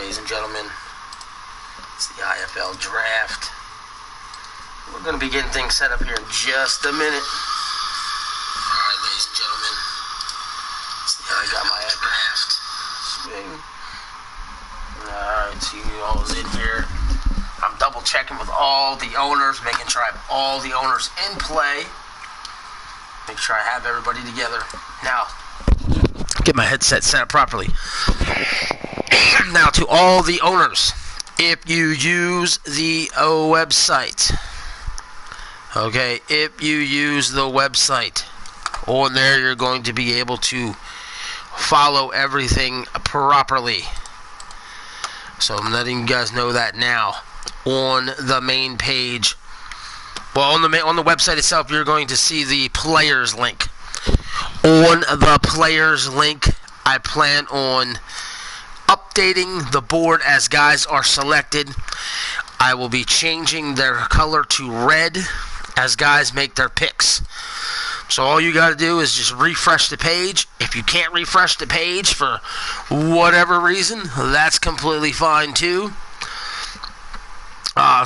ladies and gentlemen. It's the IFL Draft. We're going to be getting things set up here in just a minute. Alright, ladies and gentlemen. I got my draft. Swing. Alright, see you all in here. I'm double checking with all the owners, making sure I have all the owners in play. Make sure I have everybody together. Now, get my headset set up properly. Now, to all the owners, if you use the website, okay, if you use the website, on there you're going to be able to follow everything properly. So I'm letting you guys know that now. On the main page, well, on the website itself, you're going to see the players link. On the players link, I plan on updating the board as guys are selected. I will be changing their color to red as guys make their picks. So all you got to do is just refresh the page. If you can't refresh the page for whatever reason, that's completely fine too.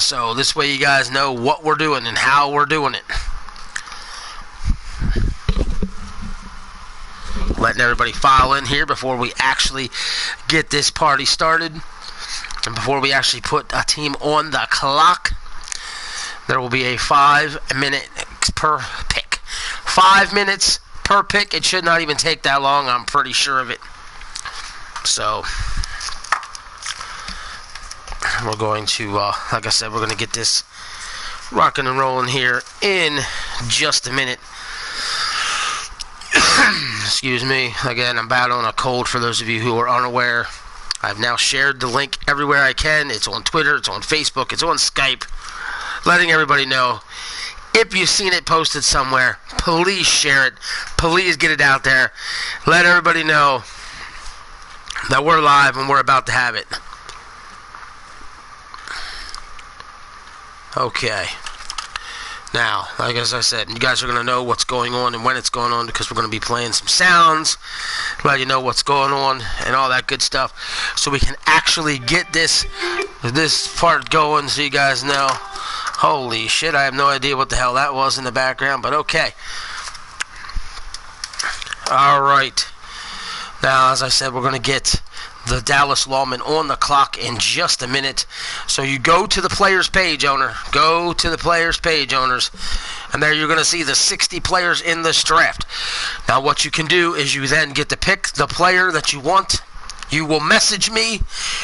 So this way you guys know what we're doing and how we're doing it. Letting everybody file in here before we actually get this party started. And before we actually put a team on the clock, there will be a 5 minute per pick. 5 minutes per pick. It should not even take that long. I'm pretty sure of it. So we're going to, like I said, we're going to get this rocking and rolling here in just a minute. Excuse me. Again, I'm battling a cold for those of you who are unaware. I've now shared the link everywhere I can. It's on Twitter, it's on Facebook, it's on Skype. Letting everybody know. If you've seen it posted somewhere, please share it. Please get it out there. Let everybody know that we're live and we're about to have it. Okay. Now, like as I said, you guys are going to know what's going on and when it's going on because we're going to be playing some sounds, let you know what's going on and all that good stuff so we can actually get this part going so you guys know. Holy shit, I have no idea what the hell that was in the background, but okay. Alright. Now, as I said, we're going to get the Dallas Lawmen on the clock in just a minute. So you go to the players page, owner. Go to the players page, owners. And there you're going to see the 60 players in this draft. Now what you can do is you then get to pick the player that you want. You will message me,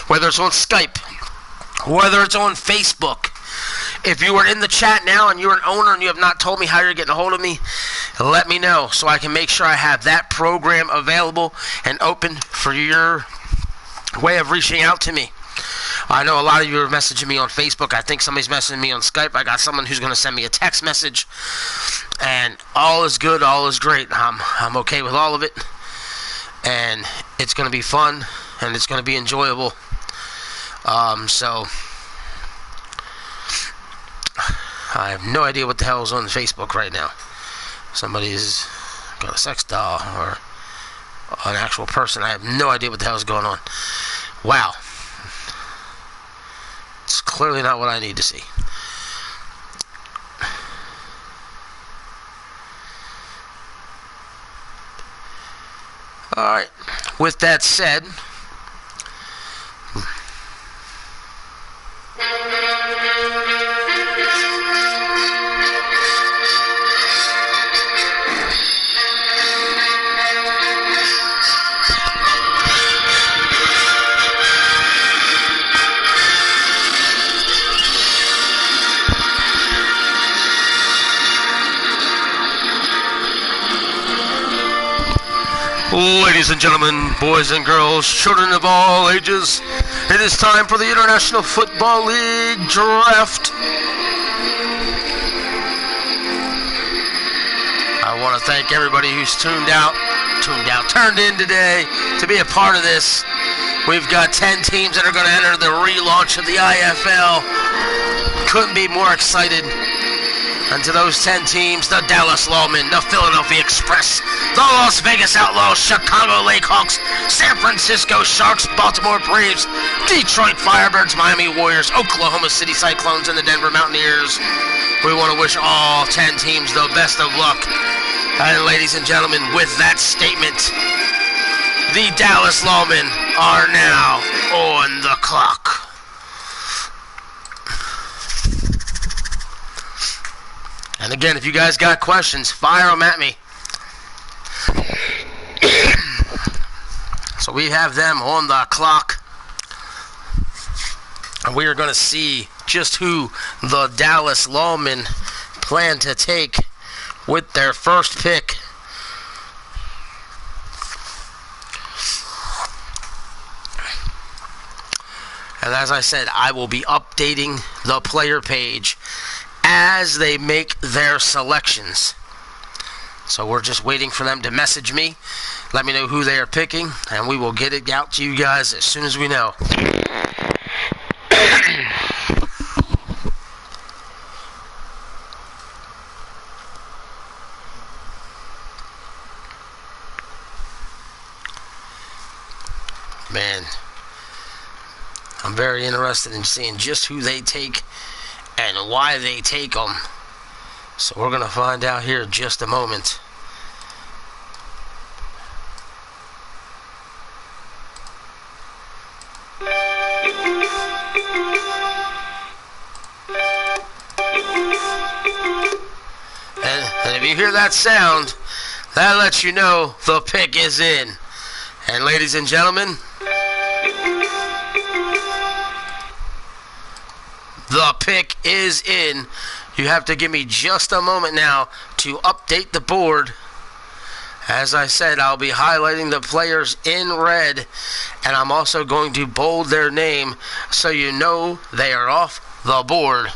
whether it's on Skype, whether it's on Facebook. If you are in the chat now and you're an owner and you have not told me how you're getting a hold of me, let me know so I can make sure I have that program available and open for your way of reaching out to me. I know a lot of you are messaging me on Facebook. I think somebody's messaging me on Skype. I got someone who's going to send me a text message. And all is good, all is great. I'm okay with all of it. And it's going to be fun and it's going to be enjoyable. So I have no idea what the hell is on Facebook right now. Somebody's got a sex doll or an actual person. I have no idea what the hell is going on. Wow. It's clearly not what I need to see. Alright. With that said, ladies and gentlemen, boys and girls, children of all ages, it is time for the International Football League Draft. I want to thank everybody who's turned in today to be a part of this. We've got 10 teams that are going to enter the relaunch of the IFL. Couldn't be more excited. And to those 10 teams, the Dallas Lawmen, the Philadelphia Express, the Las Vegas Outlaws, Chicago Lakehawks, San Francisco Sharks, Baltimore Braves, Detroit Firebirds, Miami Warriors, Oklahoma City Cyclones, and the Denver Mountaineers. We want to wish all 10 teams the best of luck. And ladies and gentlemen, with that statement, the Dallas Lawmen are now on the clock. And again, if you guys got questions, fire them at me. So we have them on the clock. And we are going to see just who the Dallas Lawmen plan to take with their first pick. And as I said, I will be updating the player page as they make their selections. So we're just waiting for them to message me, let me know who they are picking, and we will get it out to you guys as soon as we know. Man, I'm very interested in seeing just who they take and why they take them. So we're going to find out here in just a moment. And if you hear that sound, that lets you know the pick is in. And ladies and gentlemen, the pick is in. You have to give me just a moment now to update the board. As I said, I'll be highlighting the players in red, and I'm also going to bold their name so you know they are off the board.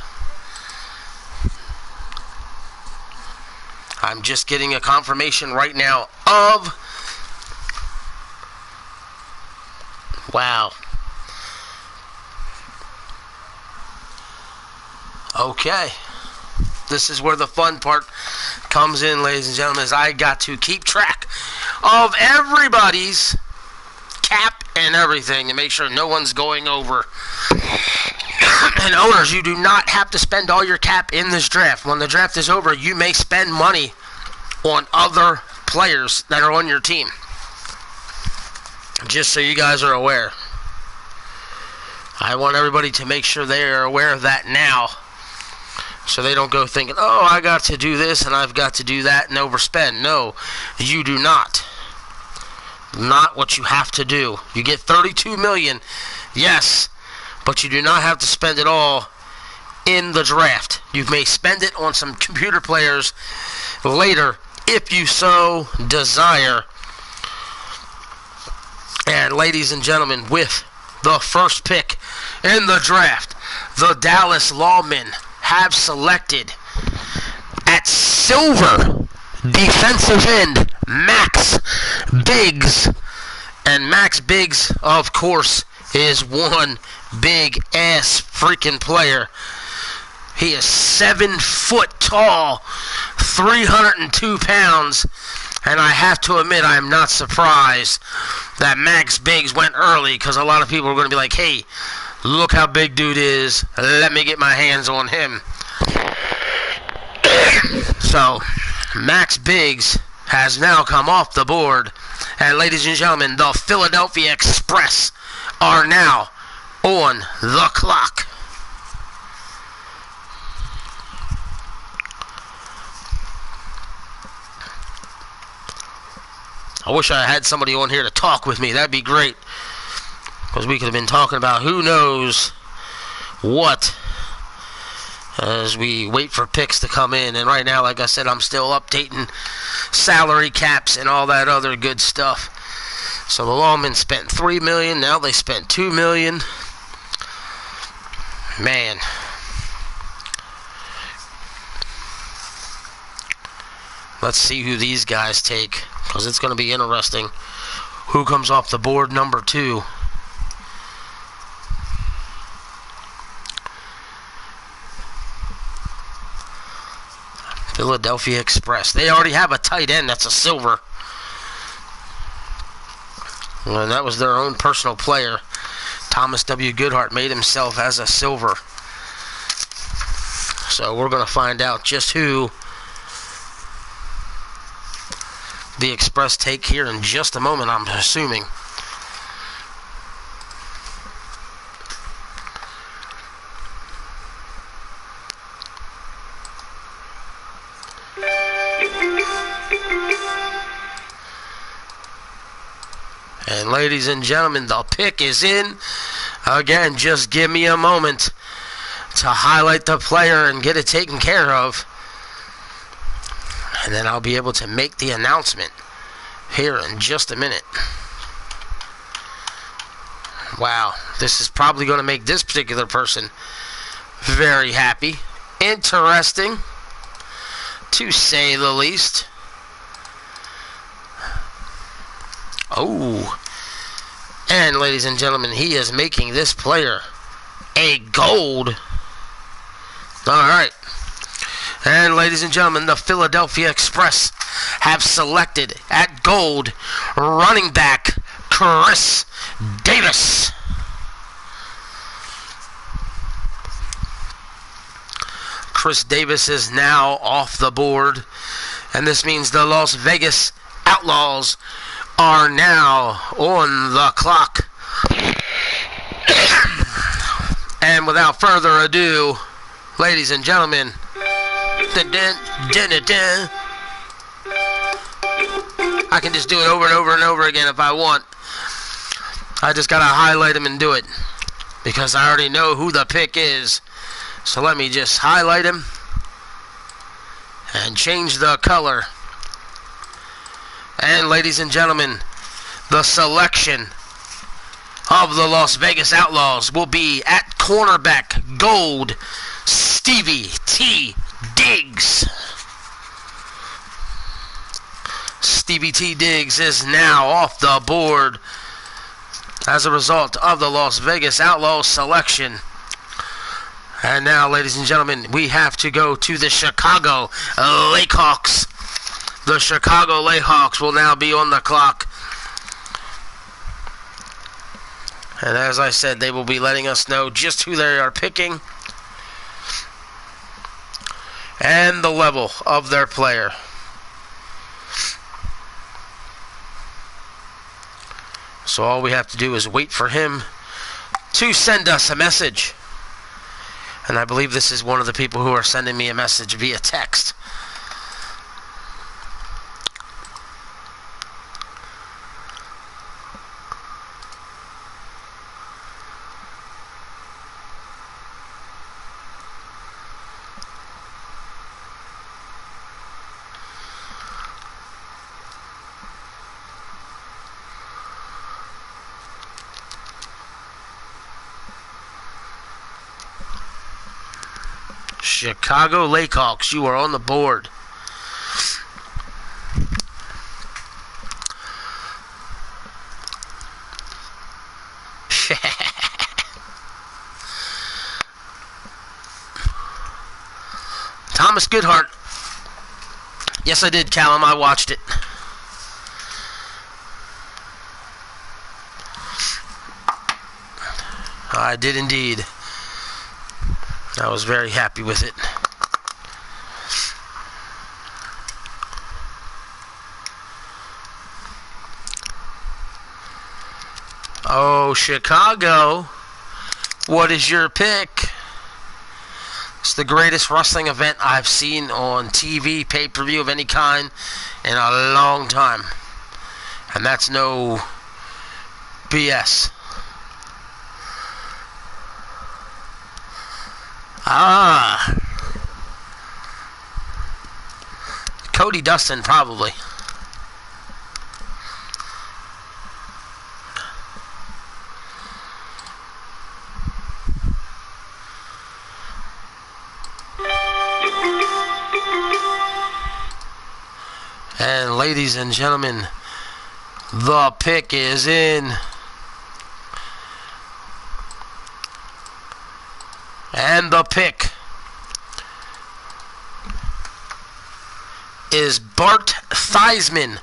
I'm just getting a confirmation right now of... Wow. Okay. This is where the fun part comes in, ladies and gentlemen, is I got to keep track of everybody's cap and everything to make sure no one's going over. And owners, you do not have to spend all your cap in this draft. When the draft is over, you may spend money on other players that are on your team. Just so you guys are aware. I want everybody to make sure they are aware of that now. So they don't go thinking, oh, I got to do this and I've got to do that and overspend. No, you do not. Not what you have to do. You get $32 million, yes, but you do not have to spend it all in the draft. You may spend it on some computer players later if you so desire. And ladies and gentlemen, with the first pick in the draft, the Dallas Lawmen have selected at silver defensive end Max Biggs. And Max Biggs, of course, is one big ass freaking player. He is 7 foot tall, 302 pounds, and I have to admit I am not surprised that Max Biggs went early, because a lot of people are going to be like, hey, look how big dude is. Let me get my hands on him. So, Max Biggs has now come off the board. And ladies and gentlemen, the Philadelphia Express are now on the clock. I wish I had somebody on here to talk with me. That'd be great. Because we could have been talking about who knows what as we wait for picks to come in. And right now, like I said, I'm still updating salary caps and all that other good stuff. So the Lawmen spent $3 million. Now they spent $2 million. Man. Let's see who these guys take, because it's going to be interesting who comes off the board number 2. Philadelphia Express. They already have a tight end that's a silver. And that was their own personal player. Thomas W. Goodhart made himself as a silver. So we're going to find out just who the Express take here in just a moment, I'm assuming. And ladies and gentlemen, the pick is in. Again, just give me a moment to highlight the player and get it taken care of. And then I'll be able to make the announcement here in just a minute. Wow, this is probably going to make this particular person very happy. Interesting, to say the least. Oh, and ladies and gentlemen, he is making this player a gold. Alright. And ladies and gentlemen, the Philadelphia Express have selected at gold running back Chris Davis. Chris Davis is now off the board, and this means the Las Vegas Outlaws are now on the clock. And without further ado, ladies and gentlemen, I can just do it over and over and over again if I want. I just gotta highlight him and do it, because I already know who the pick is. So let me just highlight him and change the color. And ladies and gentlemen, the selection of the Las Vegas Outlaws will be at cornerback gold, Stevie T. Diggs. Stevie T. Diggs is now off the board as a result of the Las Vegas Outlaws selection. And now, ladies and gentlemen, we have to go to the Chicago Lakehawks. The Chicago Lakehawks will now be on the clock. And as I said, they will be letting us know just who they are picking and the level of their player. So all we have to do is wait for him to send us a message. And I believe this is one of the people who are sending me a message via text. Chicago Lakehawks, you are on the board. Thomas Goodhart. Yes, I did, Callum. I watched it. I did indeed. I was very happy with it. Oh, Chicago. What is your pick? It's the greatest wrestling event I've seen on TV, pay-per-view of any kind, in a long time. And that's no BS. Ah. Cody Dustin, probably. And ladies and gentlemen, the pick is in. And the pick is Bart Theismann,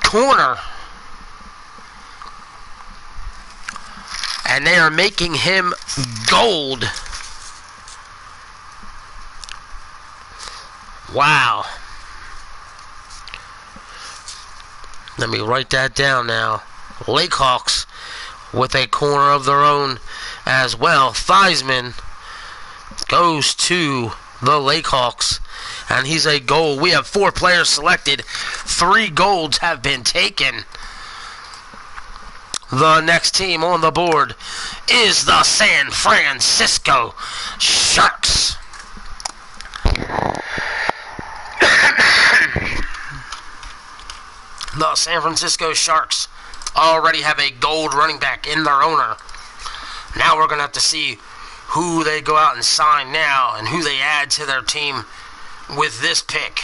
corner. And they are making him gold. Wow. Let me write that down now. Lakehawks with a corner of their own as well. Theismann goes to the Lakehawks, and he's a gold. We have 4 players selected. 3 golds have been taken. The next team on the board is the San Francisco Sharks. The San Francisco Sharks already have a gold running back in their owner. Now we're going to have to see who they go out and sign now and who they add to their team with this pick.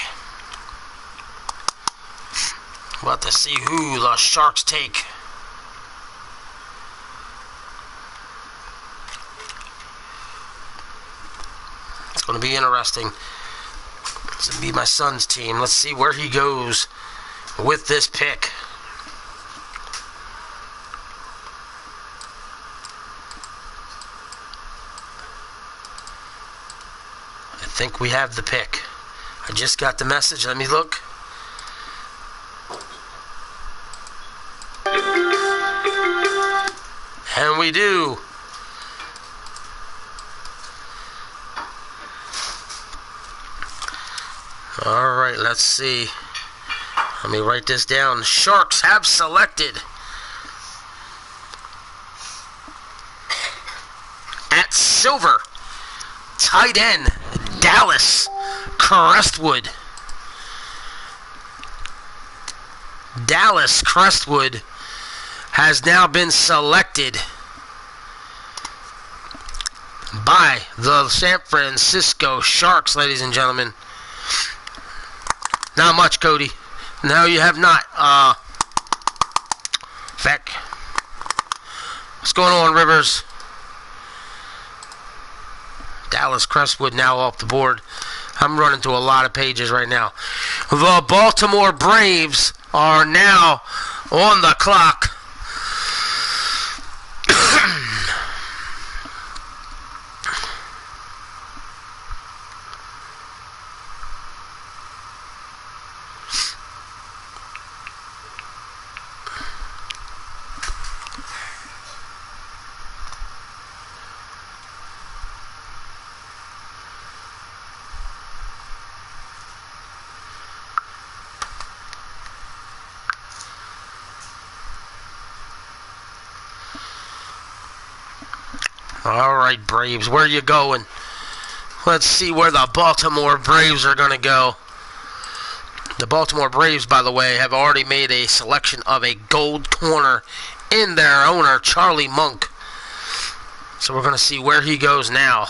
We'll have to see who the Sharks take. It's going to be interesting. It's going to be my son's team. Let's see where he goes with this pick. I think we have the pick. I just got the message. Let me look. And we do. All right, let's see. Let me write this down. Sharks have selected at silver, tight end, Dallas Crestwood. Dallas Crestwood has now been selected by the San Francisco Sharks, ladies and gentlemen. Not much, Cody. No, you have not. Feck. What's going on, Rivers? Dallas Crestwood now off the board. I'm running through a lot of pages right now. The Baltimore Braves are now on the clock. All right, Braves, where are you going? Let's see where the Baltimore Braves are going to go. The Baltimore Braves, by the way, have already made a selection of a gold corner in their owner, Charlie Monk. So we're going to see where he goes now.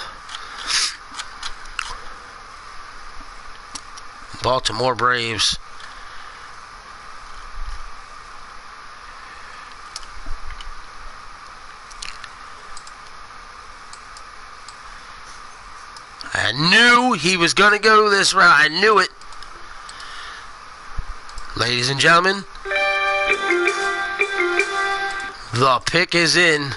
Baltimore Braves. I knew he was going to go this route. I knew it. Ladies and gentlemen, the pick is in.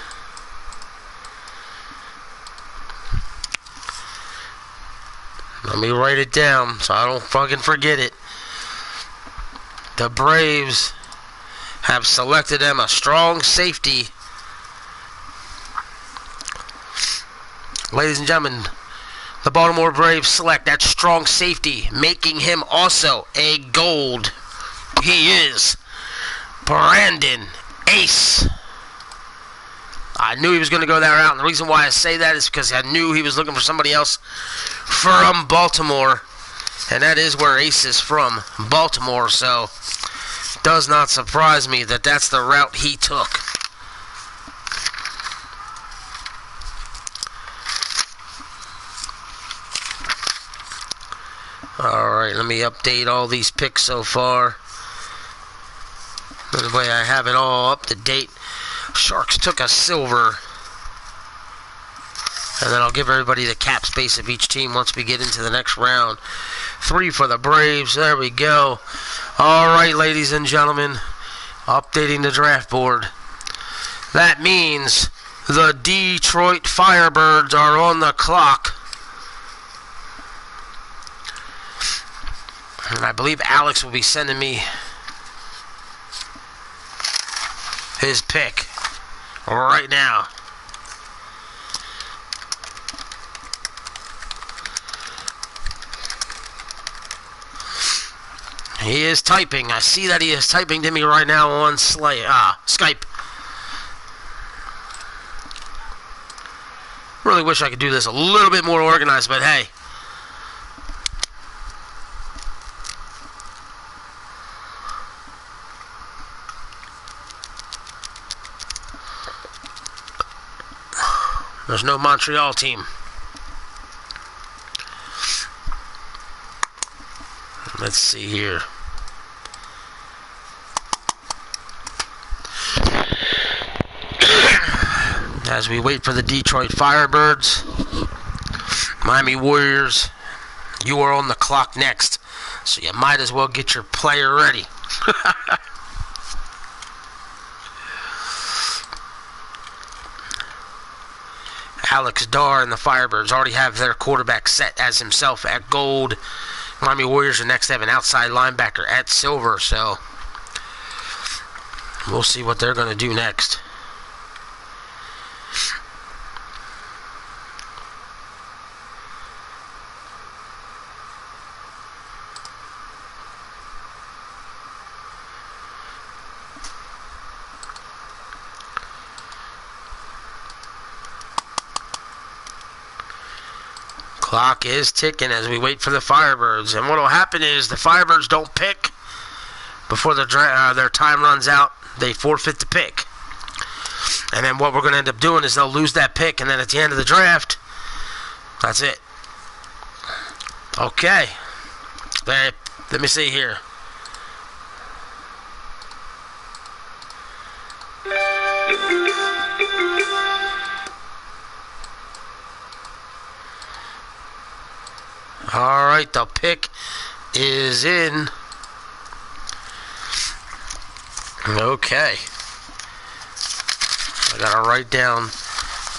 Let me write it down so I don't fucking forget it. The Braves have selected them a strong safety. Ladies and gentlemen, the Baltimore Braves select that strong safety, making him also a gold. He is Brandon Ace. I knew he was going to go that route, and the reason why I say that is because I knew he was looking for somebody else from Baltimore, and that is where Ace is from, Baltimore, so it does not surprise me that that's the route he took. Alright, let me update all these picks so far. The way I have it all up to date. Sharks took a silver. And then I'll give everybody the cap space of each team once we get into the next round. 3 for the Braves. There we go. All right, ladies and gentlemen. Updating the draft board. That means the Detroit Firebirds are on the clock. And I believe Alex will be sending me his pick right now. He is typing. I see that he is typing to me right now on Skype. Really wish I could do this a little bit more organized, but hey. There's no Montreal team. Let's see here. As we wait for the Detroit Firebirds, Miami Warriors, you are on the clock next, so you might as well get your player ready. Alex Darr and the Firebirds already have their quarterback set as himself at gold. Miami Warriors are next to have an outside linebacker at silver, so we'll see what they're going to do next. Clock is ticking as we wait for the Firebirds. And what will happen is the Firebirds don't pick before their time runs out. They forfeit the pick. And then what we're going to end up doing is they'll lose that pick. And then at the end of the draft, that's it. Okay. Let me see here. All right, the pick is in. Okay. I gotta write down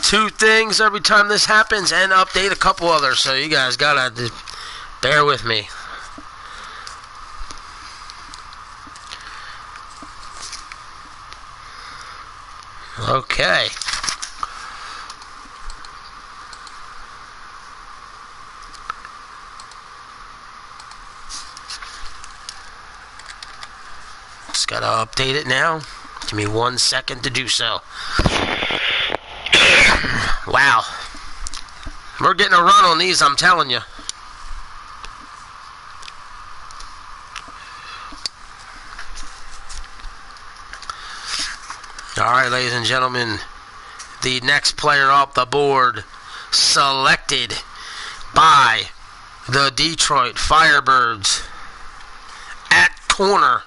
2 things every time this happens and update a couple others, so you guys gotta bear with me. Okay. Just gotta update it now. Give me 1 second to do so. Wow. We're getting a run on these, I'm telling you. Alright, ladies and gentlemen. The next player off the board, selected by the Detroit Firebirds at corner,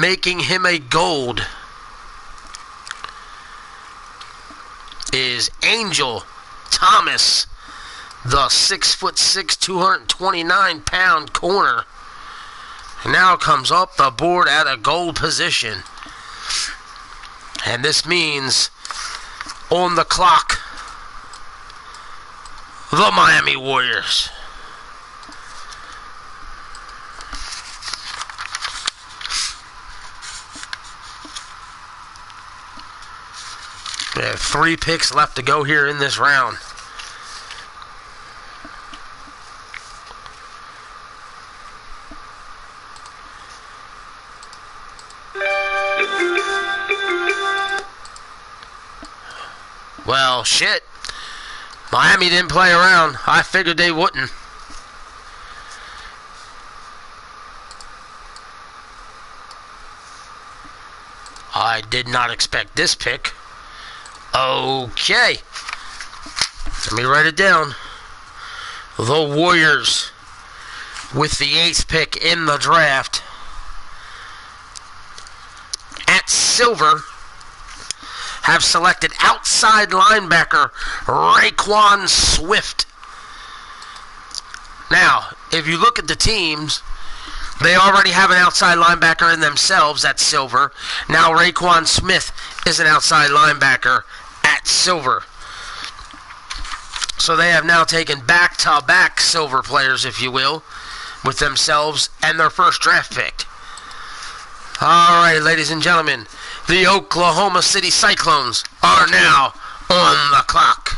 making him a gold, is Angel Thomas, the 6'6", 229-pound corner. And now comes up the board at a gold position. And this means on the clock, the Miami Warriors. We have 3 picks left to go here in this round. Well, shit. Miami didn't play around. I figured they wouldn't. I did not expect this pick. Okay. Let me write it down. The Warriors, with the 8th pick in the draft, at silver, have selected outside linebacker Raekwon Swift. Now, if you look at the teams, they already have an outside linebacker in themselves at silver. Now Raekwon Smith is an outside linebacker at silver. So they have now taken back-to-back silver players, if you will, with themselves and their first draft pick. All right, ladies and gentlemen, the Oklahoma City Cyclones are now on the clock.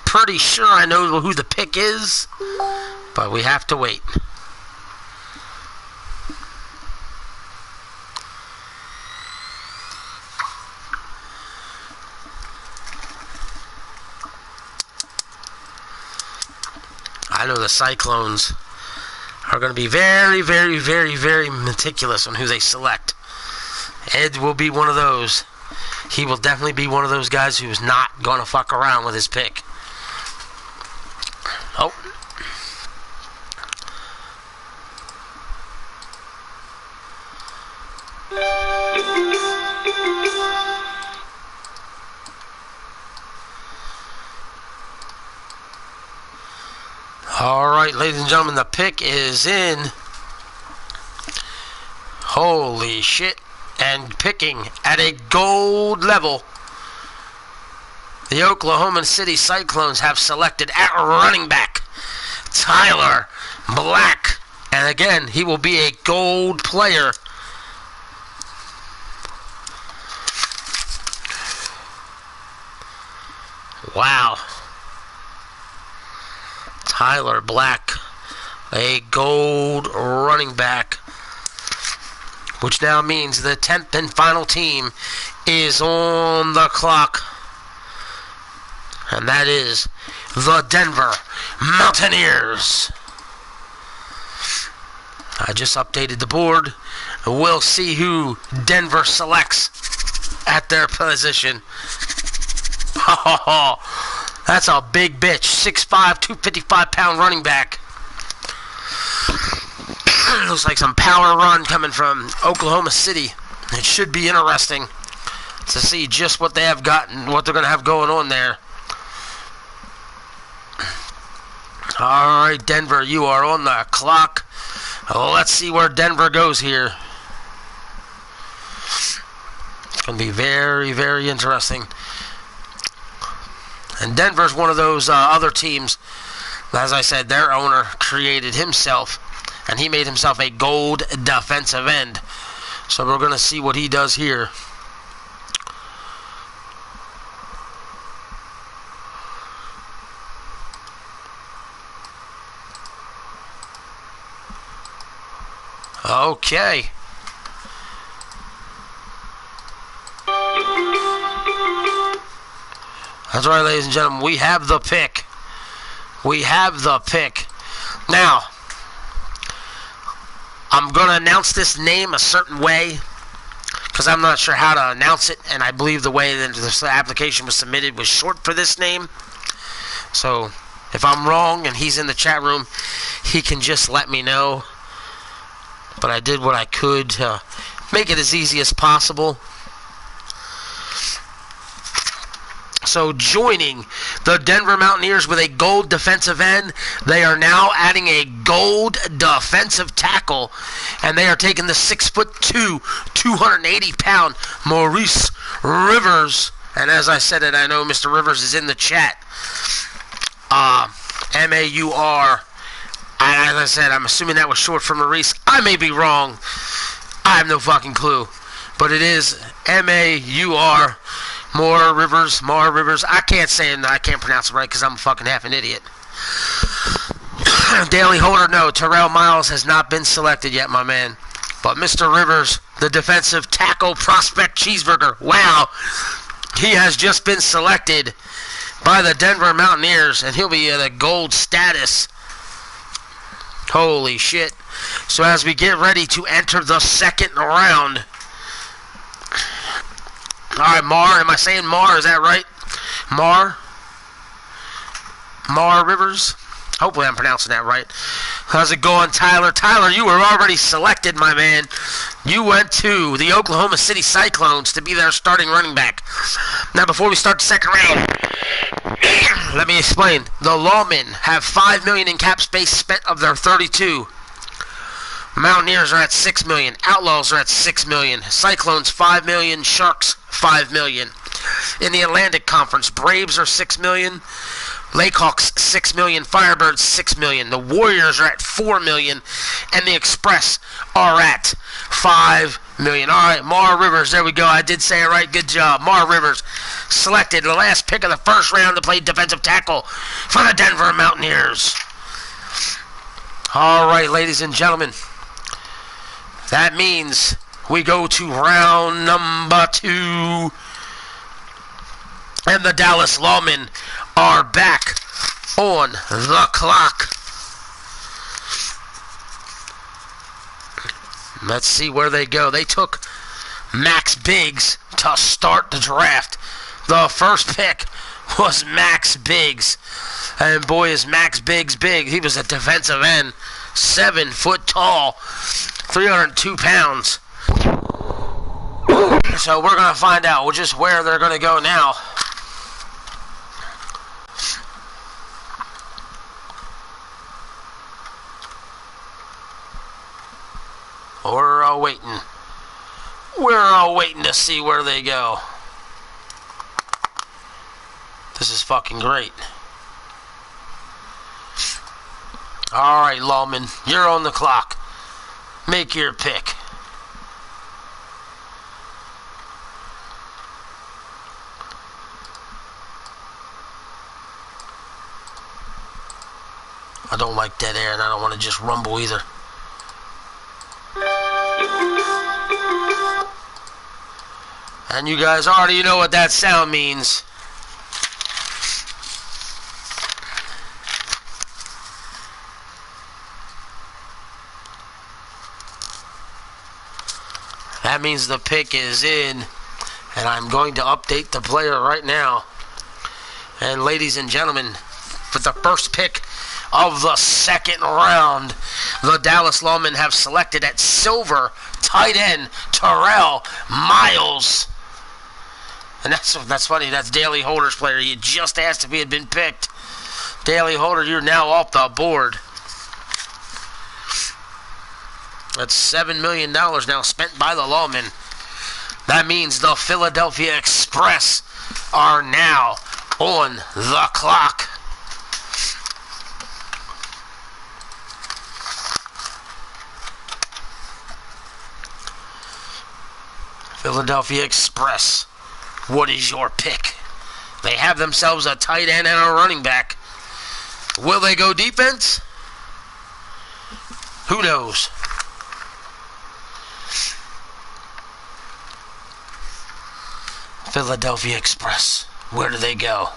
Pretty sure I know who the pick is, but we have to wait. I know the Cyclones are going to be very, very, very, very meticulous on who they select. Ed will be one of those. He will definitely be one of those guys who's not going to fuck around with his pick. Oh. All right, ladies and gentlemen, the pick is in. Holy shit. And picking at a gold level, the Oklahoma City Cyclones have selected at running back Tyler Black. And again, he will be a gold player. Wow. Tyler Black, a gold running back. Which now means the 10th and final team is on the clock. And that is the Denver Mountaineers. I just updated the board. We'll see who Denver selects at their position. That's a big bitch. 6'5", 255-pound running back. Looks like some power run coming from Oklahoma City. It should be interesting to see just what they have gotten, what they're going to have going on there. All right, Denver, you are on the clock. Let's see where Denver goes here. It's going to be very, very interesting. And Denver's one of those other teams, as I said, their owner created himself, and he made himself a gold defensive end. So we're going to see what he does here. Okay. That's right, ladies and gentlemen. We have the pick. We have the pick. Now, I'm going to announce this name a certain way because I'm not sure how to announce it, and I believe the way that this application was submitted was short for this name. So, if I'm wrong and he's in the chat room, he can just let me know. But I did what I could to make it as easy as possible. So joining the Denver Mountaineers with a gold defensive end, they are now adding a gold defensive tackle, and they are taking the 6'2", 280-pound Maurice Rivers. And as I said it, I know Mr. Rivers is in the chat. M-A-U-R. And as I said, I'm assuming that was short for Maurice. I may be wrong. I have no fucking clue. But it is M-A-U-R. More Rivers. I can't say it. I can't pronounce it right because I'm a fucking half an idiot. Daily Holder, no. Terrell Miles has not been selected yet, my man. But Mr. Rivers, the defensive tackle prospect cheeseburger, wow. He has just been selected by the Denver Mountaineers, and he'll be at a gold status. Holy shit. So as we get ready to enter the second round. Alright, Mar. Am I saying Mar? Is that right? Mar Rivers? Hopefully I'm pronouncing that right. How's it going, Tyler? Tyler, you were already selected, my man. You went to the Oklahoma City Cyclones to be their starting running back. Now, before we start the second round, let me explain. The Lawmen have $5 million in cap space spent of their 32. Mountaineers are at $6 million. Outlaws are at $6 million. Cyclones $5 million. Sharks $5 million. In the Atlantic Conference, Braves are $6 million. Lakehawks $6 million. Firebirds $6 million. The Warriors are at $4 million, and the Express are at $5 million. All right, Mar Rivers. There we go. I did say it right. Good job, Mar Rivers. Selected the last pick of the first round to play defensive tackle for the Denver Mountaineers. All right, ladies and gentlemen. That means we go to round number 2. And the Dallas Lawmen are back on the clock. Let's see where they go. They took Max Biggs to start the draft. The first pick was Max Biggs. And boy, is Max Biggs big. He was a defensive end. 7 foot tall. 302 pounds. So we're going to find out just where they're going to go now. We're all waiting. We're all waiting to see where they go. This is fucking great. Alright, Lawman, you're on the clock. Make your pick. I don't like dead air, and I don't want to just rumble either. And you guys already know what that sound means. That means the pick is in, and I'm going to update the player right now. And ladies and gentlemen, for the first pick of the second round, the Dallas Lawmen have selected at silver tight end Terrell Miles. And that's funny. That's Daily Holder's player. You just asked if he had been picked. Daily Holder, you're now off the board. That's $7 million now spent by the Lawmen. That means the Philadelphia Express are now on the clock. Philadelphia Express, what is your pick? They have themselves a tight end and a running back. Will they go defense? Who knows? Philadelphia Express, where do they go?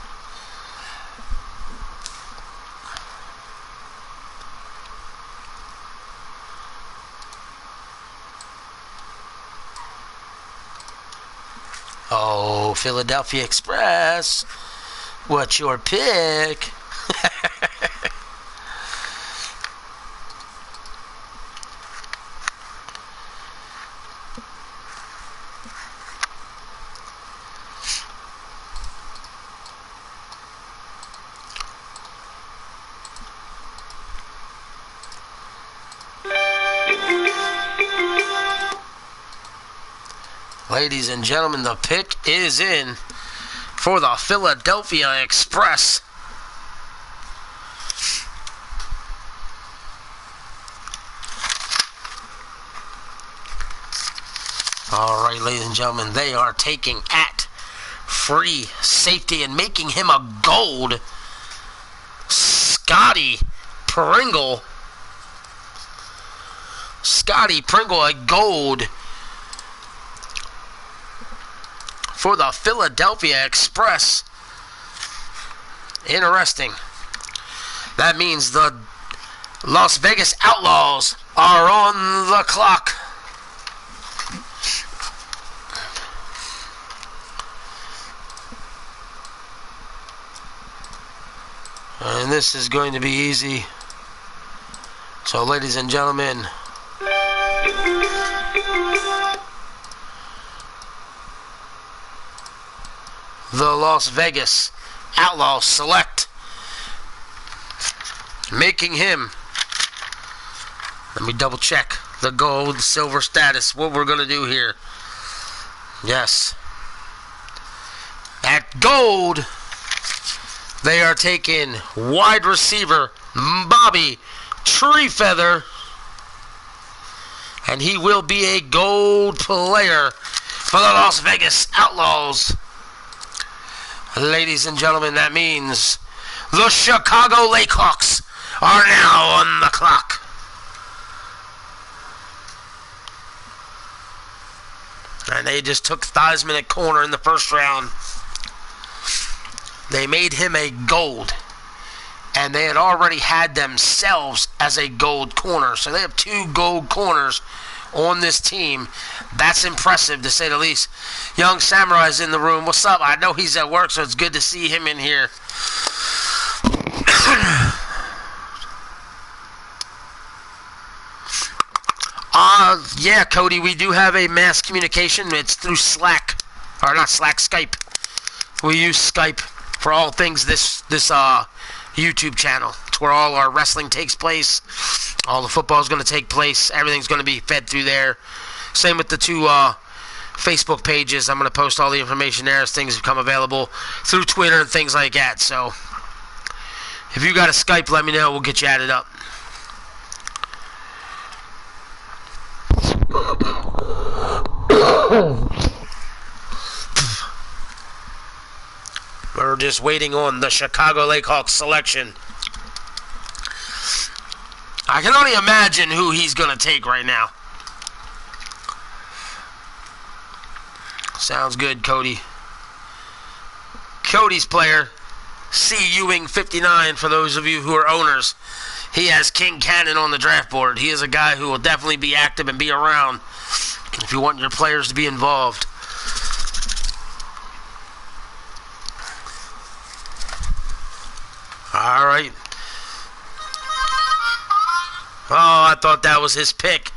Oh, Philadelphia Express, what's your pick? Ladies and gentlemen, the pick is in for the Philadelphia Express. All right, ladies and gentlemen, they are taking at free safety and making him a gold. Scotty Pringle. Scotty Pringle, a gold for the Philadelphia Express. Interesting. That means the Las Vegas Outlaws are on the clock. And this is going to be easy. So, ladies and gentlemen, the Las Vegas Outlaws select, making him, let me double check the gold, silver status, what we're going to do here. Yes. At gold, they are taking wide receiver Bobby Treefeather, and he will be a gold player for the Las Vegas Outlaws. Ladies and gentlemen, that means the Chicago Lakehawks are now on the clock. And they just took Theismann at corner in the first round. They made him a gold. And they had already had themselves as a gold corner. So they have 2 gold corners on this team. That's impressive, to say the least. Young Samurai's in the room. What's up? I know he's at work, so it's good to see him in here. Yeah, Cody, we do have a mass communication. It's through Slack. Or not Slack, Skype. We use Skype for all things this YouTube channel. It's where all our wrestling takes place. All the football is going to take place. Everything's going to be fed through there. Same with the 2 Facebook pages. I'm going to post all the information there as things become available through Twitter and things like that. So if you got a Skype, let me know. We'll get you added up. We're just waiting on the Chicago Lakehawks selection. I can only imagine who he's going to take right now. Sounds good, Cody. Cody's player, C. Ewing 59, for those of you who are owners. He has King Cannon on the draft board. He is a guy who will definitely be active and be around if you want your players to be involved. All right. Oh, I thought that was his pick,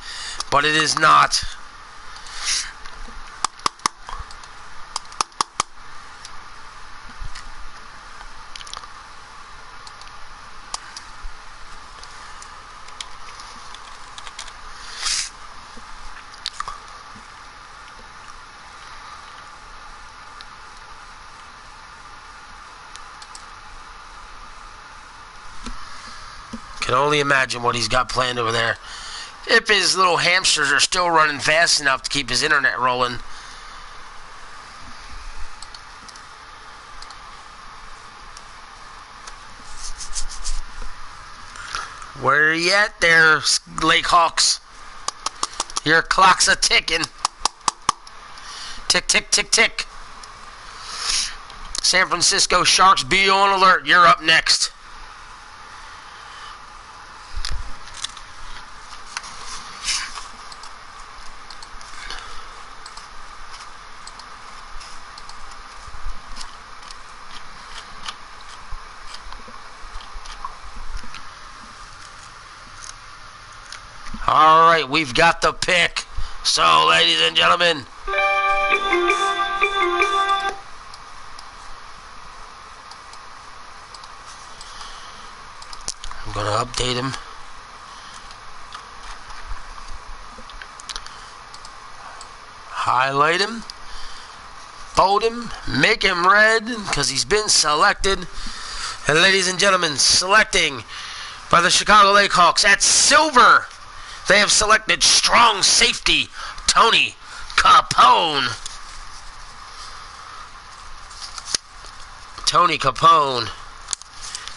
but it is not. Can only imagine what he's got planned over there. If his little hamsters are still running fast enough to keep his internet rolling. Where are you at there, Lakehawks? Your clock's a ticking. Tick, tick, tick, tick. San Francisco Sharks, be on alert. You're up next. All right, we've got the pick. So, ladies and gentlemen, I'm going to update him. Highlight him. Bold him. Make him red because he's been selected. And ladies and gentlemen, selecting by the Chicago Lakehawks at silver, they have selected strong safety Tony Capone. Tony Capone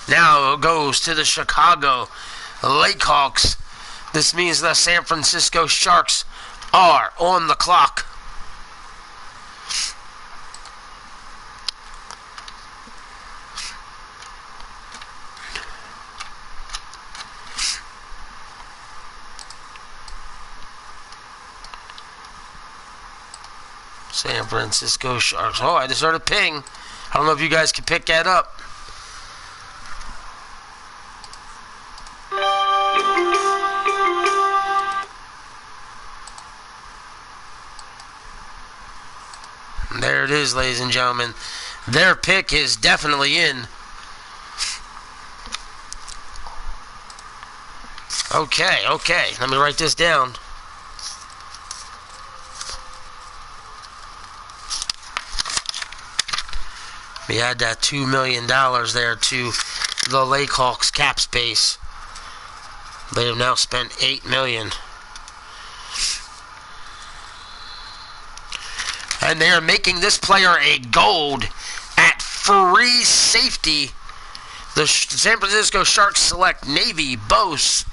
now goes to the Chicago Lakehawks. This means the San Francisco Sharks are on the clock. San Francisco Sharks. Oh, I just heard a ping. I don't know if you guys can pick that up. There it is, ladies and gentlemen. Their pick is definitely in. Okay. Let me write this down. We add that $2 million there to the Lakehawks cap space. They have now spent $8 million. And they are making this player a gold at free safety. The San Francisco Sharks select Navy Bose.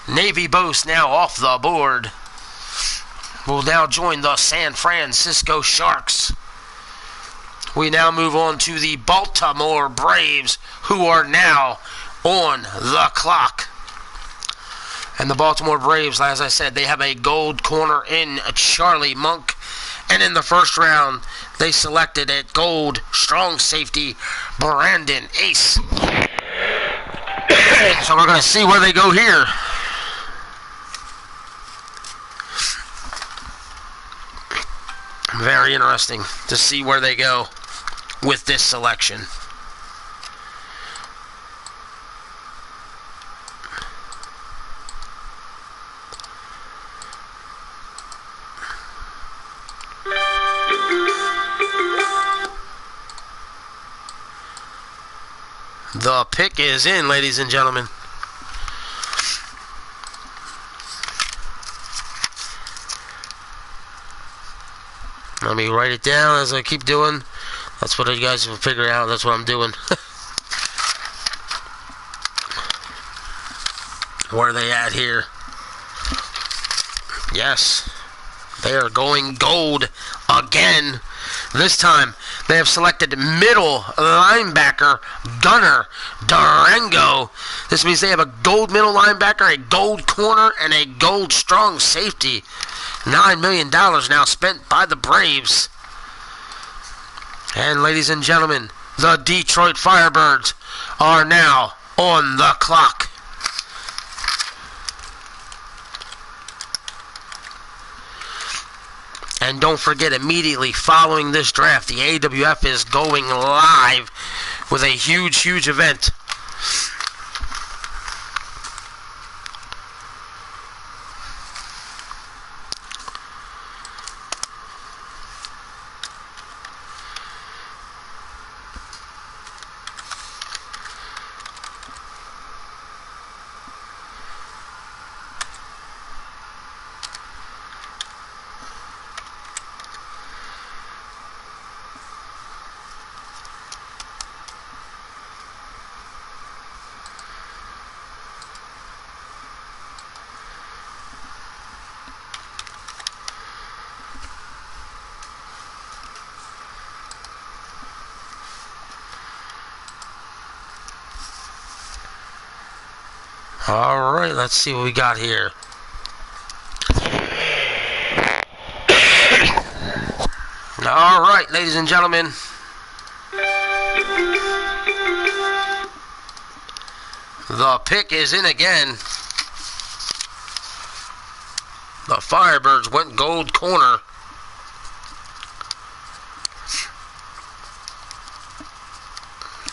Navy Bose now off the board. Will now join the San Francisco Sharks. We now move on to the Baltimore Braves, who are now on the clock. And the Baltimore Braves, as I said, they have a gold corner in Charlie Monk. And in the first round, they selected at gold strong safety Brandon Ace. So we're going to see where they go here. Very interesting to see where they go with this selection. The pick is in, ladies and gentlemen. Let me write it down as I keep doing. That's what you guys will figure out. That's what I'm doing. Where are they at here? Yes. They are going gold again. This time, they have selected middle linebacker Gunnar Durango. This means they have a gold middle linebacker, a gold corner, and a gold strong safety. $9 million now spent by the Braves. And ladies and gentlemen, the Detroit Firebirds are now on the clock. And don't forget, immediately following this draft, the AWF is going live with a huge event. Alright, let's see what we got here. Alright, ladies and gentlemen. The pick is in again. The Firebirds went gold corner.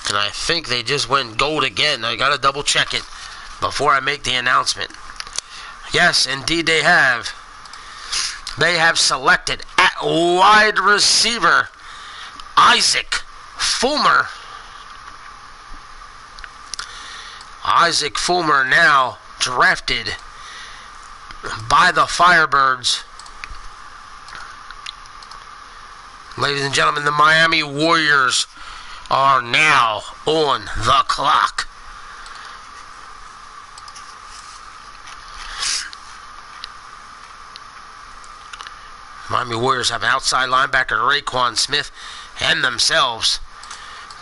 And I think they just went gold again. I gotta double check it before I make the announcement. Yes, indeed they have. They have selected at wide receiver Isaac Fulmer. Isaac Fulmer now drafted by the Firebirds. Ladies and gentlemen, the Miami Warriors are now on the clock. Miami Warriors have outside linebacker Raekwon Smith and themselves.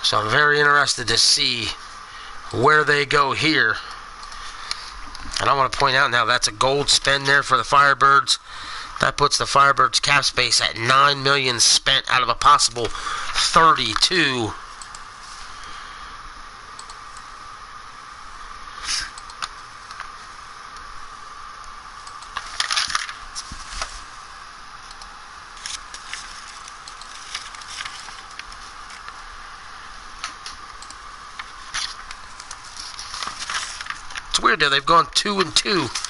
So I'm very interested to see where they go here. And I want to point out now that's a gold spend there for the Firebirds. That puts the Firebirds cap space at $9 million spent out of a possible 32. It's weird though, they've gone 2-2.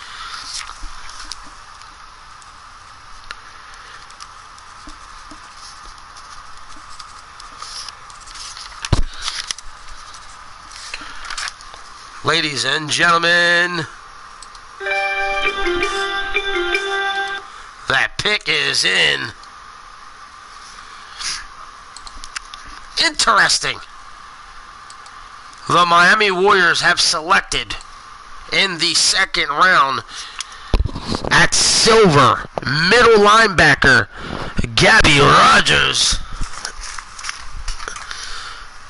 Ladies and gentlemen, that pick is in. Interesting. The Miami Warriors have selected in the second round at silver middle linebacker Gabby Rogers.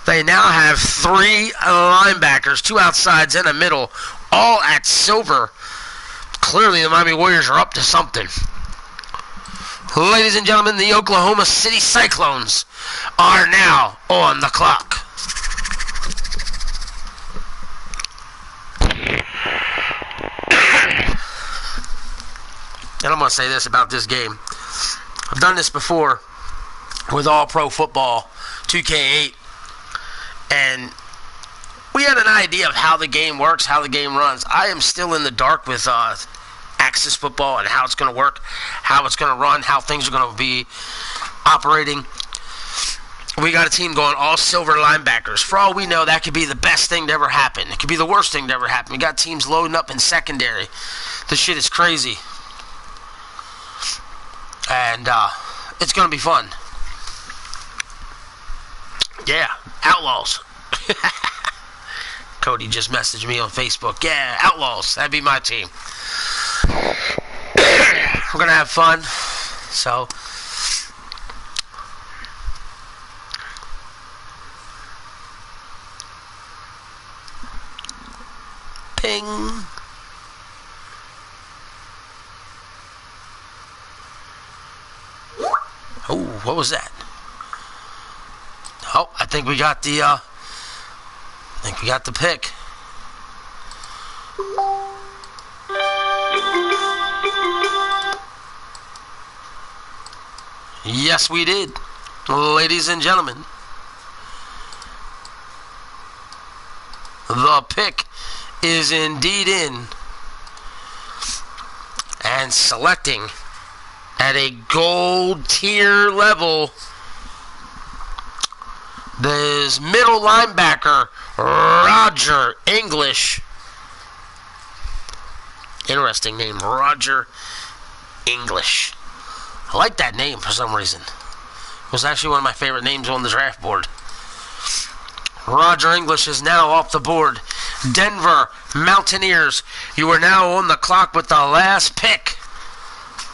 They now have 3 linebackers, 2 outsides and a middle, all at silver. Clearly the Miami Warriors are up to something. Ladies and gentlemen, the Oklahoma City Cyclones are now on the clock. And I'm going to say this about this game. I've done this before with All Pro Football 2K8. And we had an idea of how the game works, how the game runs. I am still in the dark with Axis Football and how it's going to work, how it's going to run, how things are going to be operating. We got a team going all silver linebackers. For all we know, that could be the best thing to ever happen. It could be the worst thing to ever happen. We got teams loading up in secondary. This shit is crazy. And it's going to be fun. Yeah, Outlaws. Cody just messaged me on Facebook. Yeah, Outlaws. That'd be my team. We're going to have fun. So, ping. Oh, what was that? Oh, I think we got the pick. Yes, we did. Ladies and gentlemen, the pick is indeed in. And selecting at a gold tier level, this middle linebacker, Roger English. Interesting name, Roger English. I like that name for some reason. It was actually one of my favorite names on the draft board. Roger English is now off the board. Denver Mountaineers, you are now on the clock with the last pick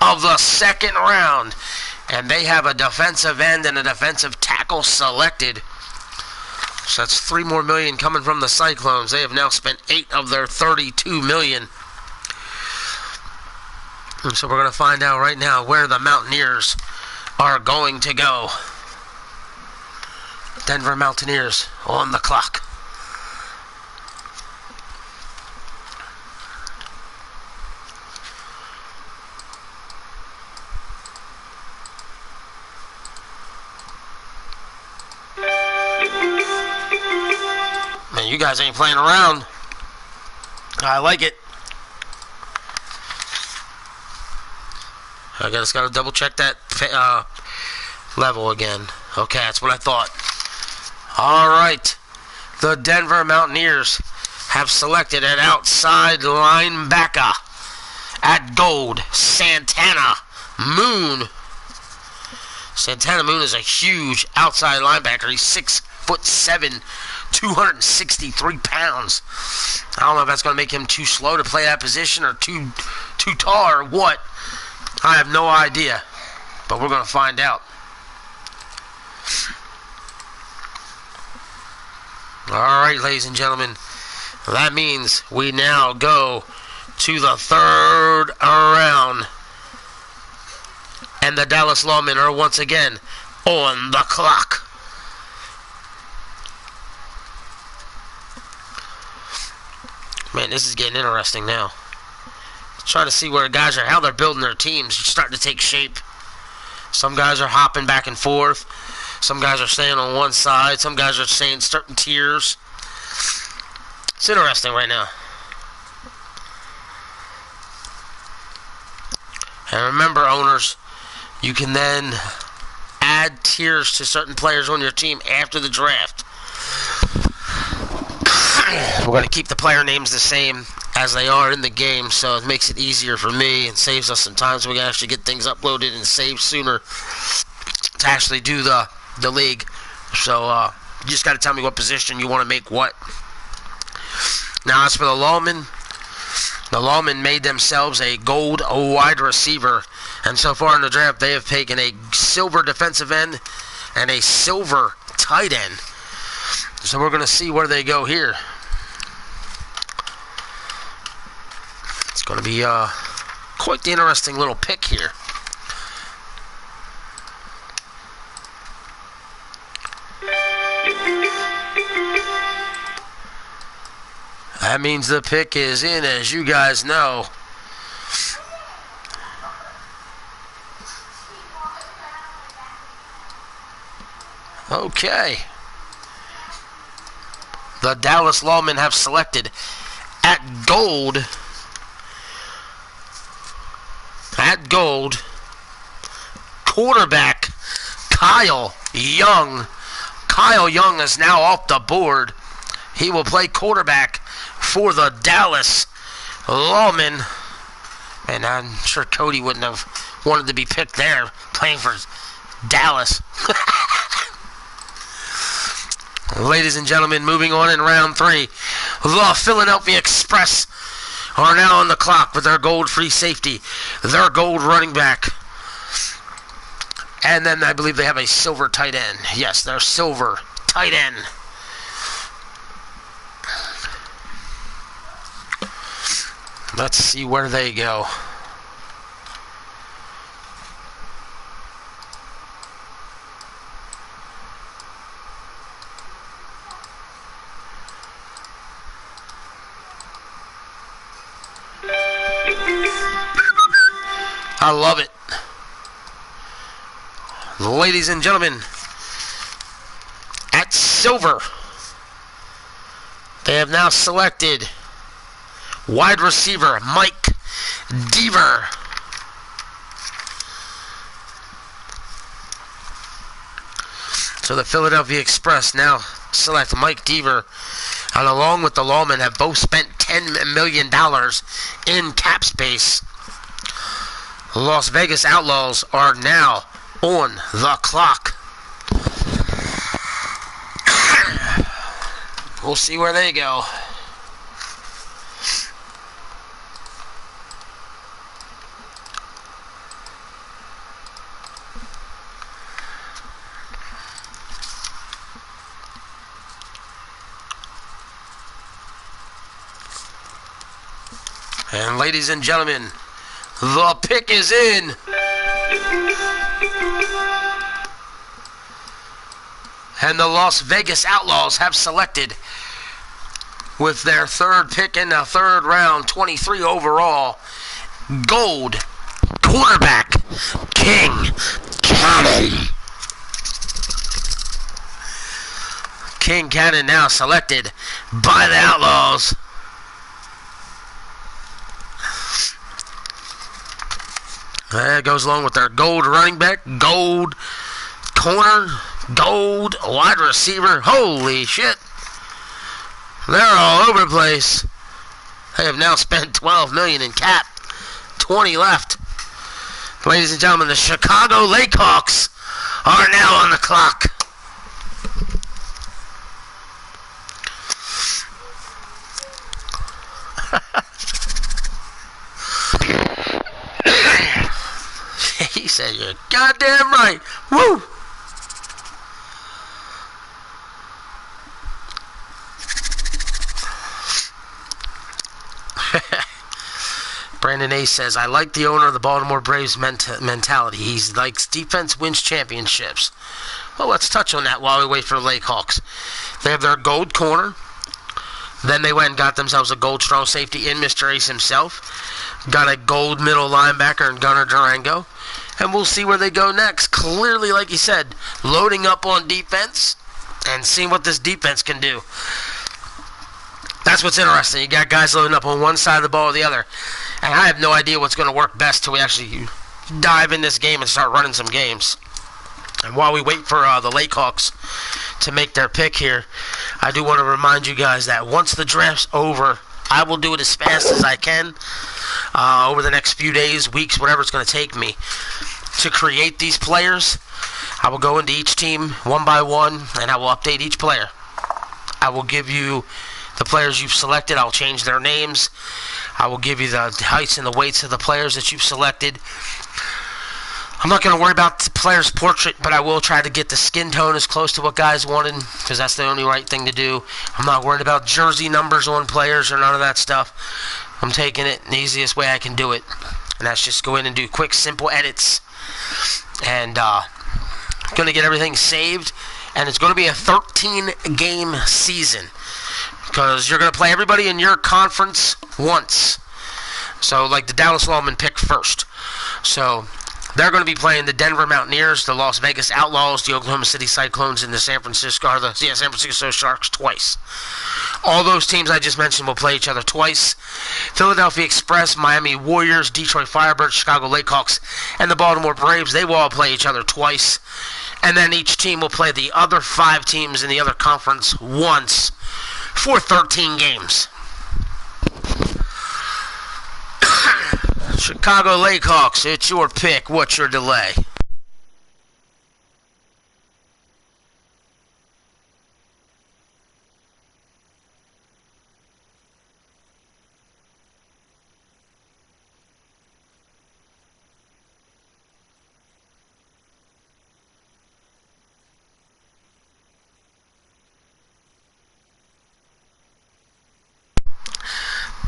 of the second round. And they have a defensive end and a defensive tackle selected. So that's $3 more million coming from the Cyclones. They have now spent 8 of their $32 million. And so we're going to find out right now where the Mountaineers are going to go. Denver Mountaineers on the clock. Man, you guys ain't playing around. I like it. I just got to double check that level again. Okay, that's what I thought. All right. The Denver Mountaineers have selected an outside linebacker at gold, Santana Moon. Santana Moon is a huge outside linebacker. He's 6'4", 5'7", 263 pounds. I don't know if that's going to make him too slow to play that position or too tall or what. I have no idea, but we're going to find out. Alright, ladies and gentlemen, that means we now go to the third round. And the Dallas Lawmen are once again on the clock. Man, this is getting interesting now. Trying to see where guys are, how they're building their teams. It's starting to take shape. Some guys are hopping back and forth. Some guys are staying on one side. Some guys are staying certain tiers. It's interesting right now. And remember, owners, you can then add tiers to certain players on your team after the draft. We're going to keep the player names the same as they are in the game, so it makes it easier for me and saves us some time so we can actually get things uploaded and saved sooner to actually do the league. So you just got to tell me what position you want to make what. Now, as for the Lawmen made themselves a gold wide receiver, and so far in the draft they have taken a silver defensive end and a silver tight end. So we're going to see where they go here. It's going to be quite the interesting little pick here. That means the pick is in, as you guys know. Okay. The Dallas Lawmen have selected at gold, quarterback Kyle Young. Kyle Young is now off the board. He will play quarterback for the Dallas Lawmen. And I'm sure Cody wouldn't have wanted to be picked there, playing for Dallas. Ladies and gentlemen, moving on in round 3. The Philadelphia Express are now on the clock with their gold free safety, their gold running back, and then I believe they have a silver tight end. Yes, their silver tight end. Let's see where they go. I love it. Ladies and gentlemen, at silver, they have now selected wide receiver Mike Deaver. So the Philadelphia Express now select Mike Deaver, and along with the Lawmen have both spent $10 million in cap space. Las Vegas Outlaws are now on the clock. We'll see where they go. And ladies and gentlemen, the pick is in. And the Las Vegas Outlaws have selected, with their third pick in the third round, 23 overall, gold quarterback King Cannon. King Cannon now selected by the Outlaws. That goes along with their gold running back, gold corner, gold wide receiver. Holy shit. They're all over the place. They have now spent $12 million in cap. 20 left. Ladies and gentlemen, the Chicago Lakehawks are now on the clock. He said, "You're goddamn right." Woo! Brandon A says, "I like the owner of the Baltimore Braves mentality. He likes defense wins championships." Well, let's touch on that while we wait for the Lake Hawks. They have their gold corner. Then they went and got themselves a gold strong safety in Mr. Ace himself. Got a gold middle linebacker in Gunnar Durango. And we'll see where they go next. Clearly, like he said, loading up on defense and seeing what this defense can do. That's what's interesting. You got guys loading up on one side of the ball or the other. And I have no idea what's going to work best till we actually dive in this game and start running some games. And while we wait for the Lake Hawks to make their pick here, I do want to remind you guys that once the draft's over, I will do it as fast as I can over the next few days, weeks, whatever it's going to take me to create these players. I will go into each team one by one, and I will update each player. I will give you the players you've selected. I'll change their names. I will give you the heights and the weights of the players that you've selected. I'm not going to worry about the player's portrait, but I will try to get the skin tone as close to what guys wanted, because that's the only right thing to do. I'm not worried about jersey numbers on players or none of that stuff. I'm taking it the easiest way I can do it, and that's just go in and do quick, simple edits. And going to get everything saved, and it's going to be a 13-game season, because you're going to play everybody in your conference once. So, like the Dallas Lawmen pick first. So they're going to be playing the Denver Mountaineers, the Las Vegas Outlaws, the Oklahoma City Cyclones, and the San Francisco Sharks twice. All those teams I just mentioned will play each other twice. Philadelphia Express, Miami Warriors, Detroit Firebirds, Chicago Lakehawks, and the Baltimore Braves, they will all play each other twice. And then each team will play the other 5 teams in the other conference once for 13 games. Chicago Lakehawks, it's your pick. What's your delay?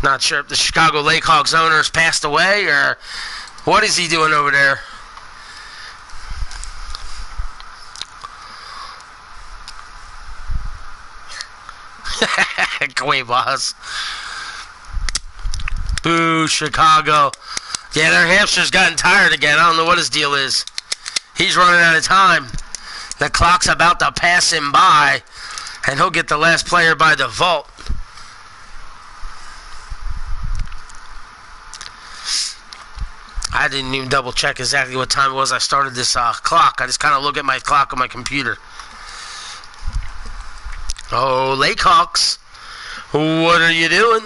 Not sure if the Chicago Lakehawks owner has passed away or what is he doing over there. Go away, boss. Boo, Chicago. Yeah, their hamster's gotten tired again. I don't know what his deal is. He's running out of time. The clock's about to pass him by, and he'll get the last player by default. I didn't even double check exactly what time it was I started this clock. I just kind of look at my clock on my computer. Oh, Lakehawks. What are you doing?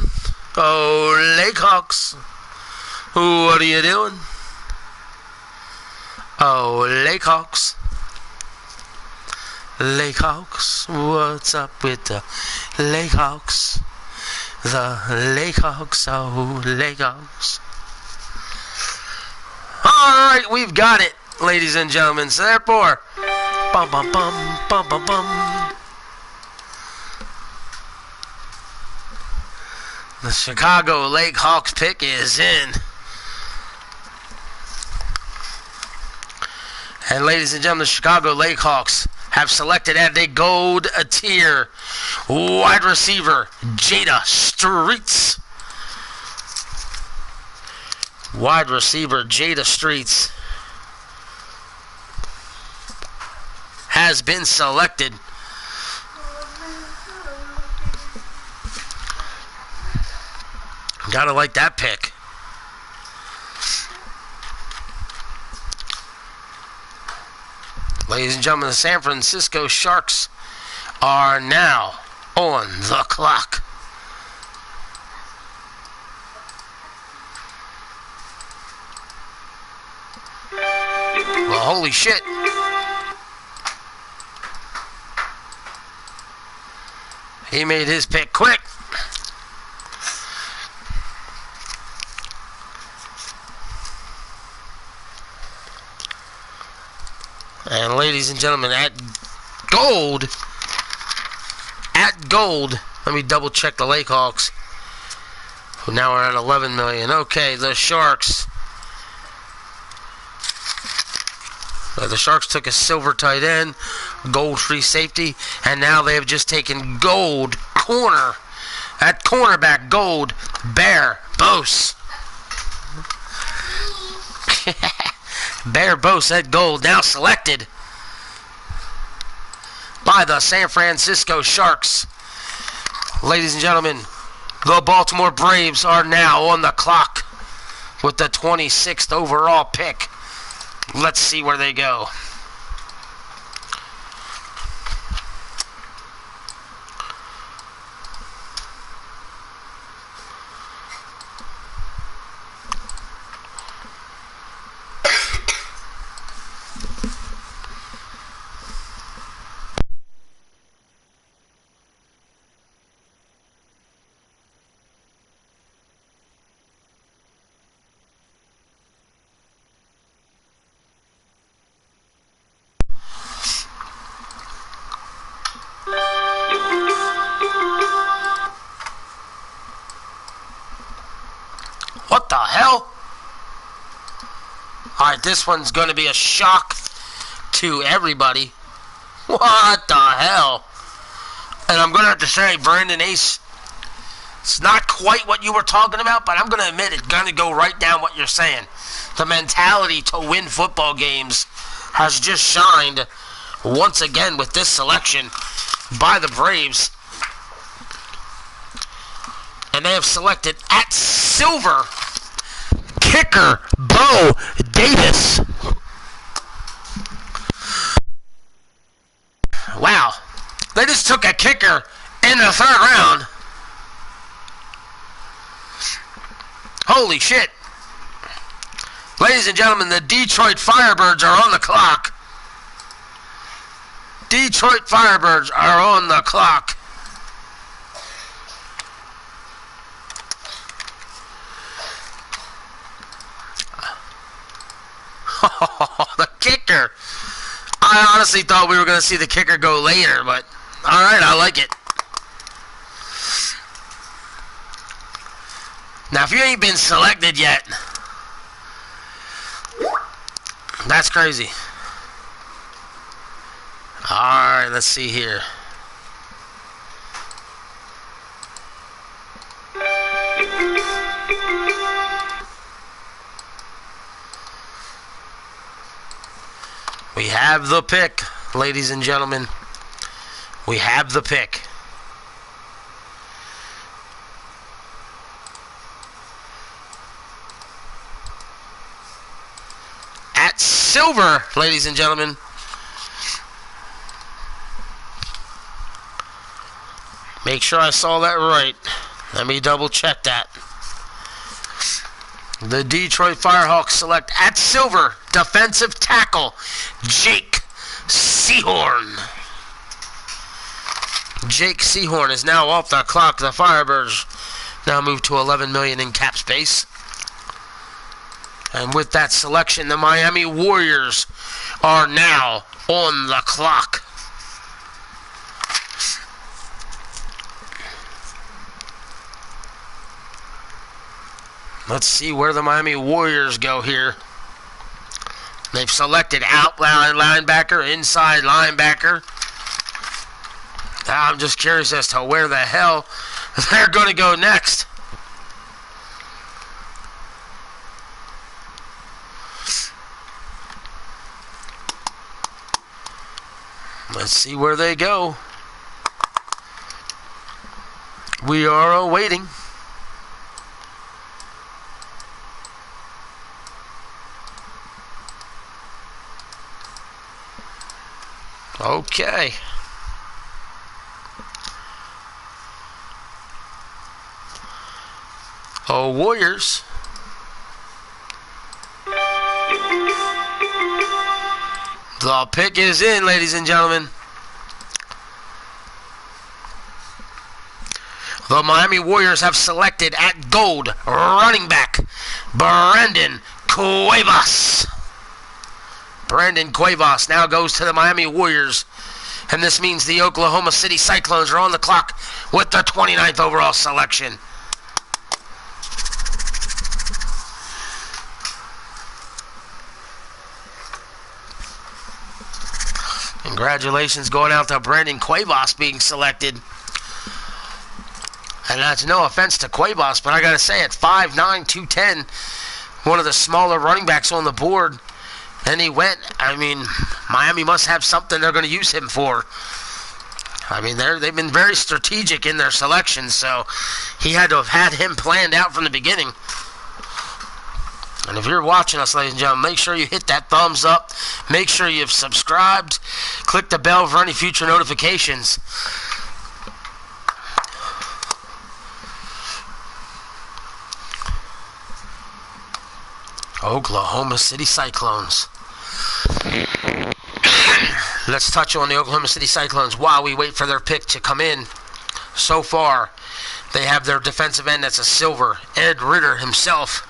Oh, Lakehawks. What are you doing? Oh, Lakehawks. Lakehawks. What's up with the Lakehawks? The Lakehawks. Oh, Lakehawks. Alright, we've got it, ladies and gentlemen. So therefore, bum bum bum bum bum bum. The Chicago Lakehawks pick is in. And ladies and gentlemen, the Chicago Lakehawks have selected at a gold tier wide receiver Jada Streets. Wide receiver Jada Streets has been selected. Gotta like that pick. Ladies and gentlemen, the San Francisco Sharks are now on the clock. Well, holy shit. He made his pick quick. And ladies and gentlemen, at gold, let me double check the Lake Hawks, who now are at 11 million. Okay, the Sharks. The Sharks took a silver tight end, gold free safety, and now they have just taken gold corner. At cornerback, gold, Bear Bose. Bear Bose at gold, now selected by the San Francisco Sharks. Ladies and gentlemen, the Baltimore Braves are now on the clock with the 26th overall pick. Let's see where they go. What the hell? Alright, this one's going to be a shock to everybody. What the hell? And I'm going to have to say, Brandon Ace, it's not quite what you were talking about, but I'm going to admit it's going to go right down what you're saying. The mentality to win football games has just shined once again with this selection by the Braves. And they have selected at silver kicker Bo Davis. Wow. They just took a kicker in the 3rd round. Holy shit. Ladies and gentlemen, the Detroit Firebirds are on the clock. Detroit Firebirds are on the clock. The kicker. I honestly thought we were going to see the kicker go later, but alright, I like it. Now, if you ain't been selected yet, that's crazy. Alright, let's see here. We have the pick, ladies and gentlemen. We have the pick. At silver, ladies and gentlemen. Make sure I saw that right. Let me double check that. The Detroit Firehawks select at silver defensive tackle Jake Seahorn. Jake Seahorn is now off the clock. The Firebirds now move to 11 million in cap space. And with that selection, the Miami Warriors are now on the clock. Let's see where the Miami Warriors go here. They've selected outline linebacker, inside linebacker. Now I'm just curious as to where the hell they're going to go next. Let's see where they go. We are awaiting. Okay. Oh, Warriors. The pick is in, ladies and gentlemen. The Miami Warriors have selected at gold running back Brandon Cuevas. Brandon Cuevas now goes to the Miami Warriors. And this means the Oklahoma City Cyclones are on the clock with the 29th overall selection. Congratulations going out to Brandon Cuevas being selected. And that's no offense to Cuevas, but I got to say, at 5'9", 210, one of the smaller running backs on the board, and he went. I mean, Miami must have something they're going to use him for. I mean, they've been very strategic in their selections, so he had to have had him planned out from the beginning. And if you're watching us, ladies and gentlemen, make sure you hit that thumbs up. Make sure you've subscribed. Click the bell for any future notifications. Oklahoma City Cyclones. Let's touch on the Oklahoma City Cyclones while we wait for their pick to come in. So far, they have their defensive end that's a silver, Ed Ritter himself.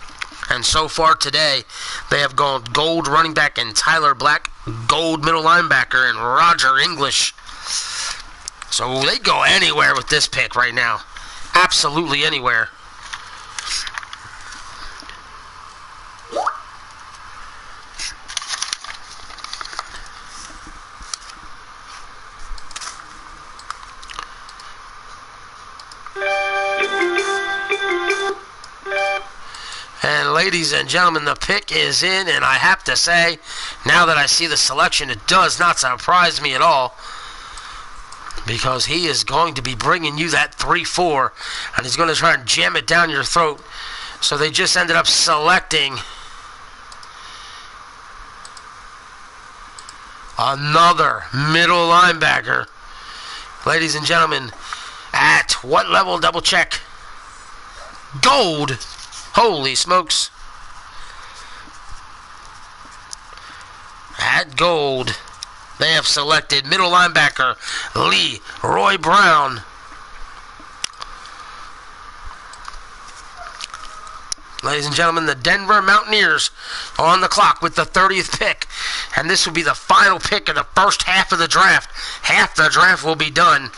And so far today, they have gone gold running back and Tyler Black, gold middle linebacker, and Roger English. So they go anywhere with this pick right now. Absolutely anywhere. And ladies and gentlemen, the pick is in, and I have to say, now that I see the selection, it does not surprise me at all, because he is going to be bringing you that 3-4, and he's going to try and jam it down your throat. So they just ended up selecting another middle linebacker. Ladies and gentlemen, at what level? Double check. Gold. Holy smokes. At gold, they have selected middle linebacker Lee Roy Brown. Ladies and gentlemen, the Denver Mountaineers are on the clock with the 30th pick. And this will be the final pick of the first half of the draft. Half the draft will be done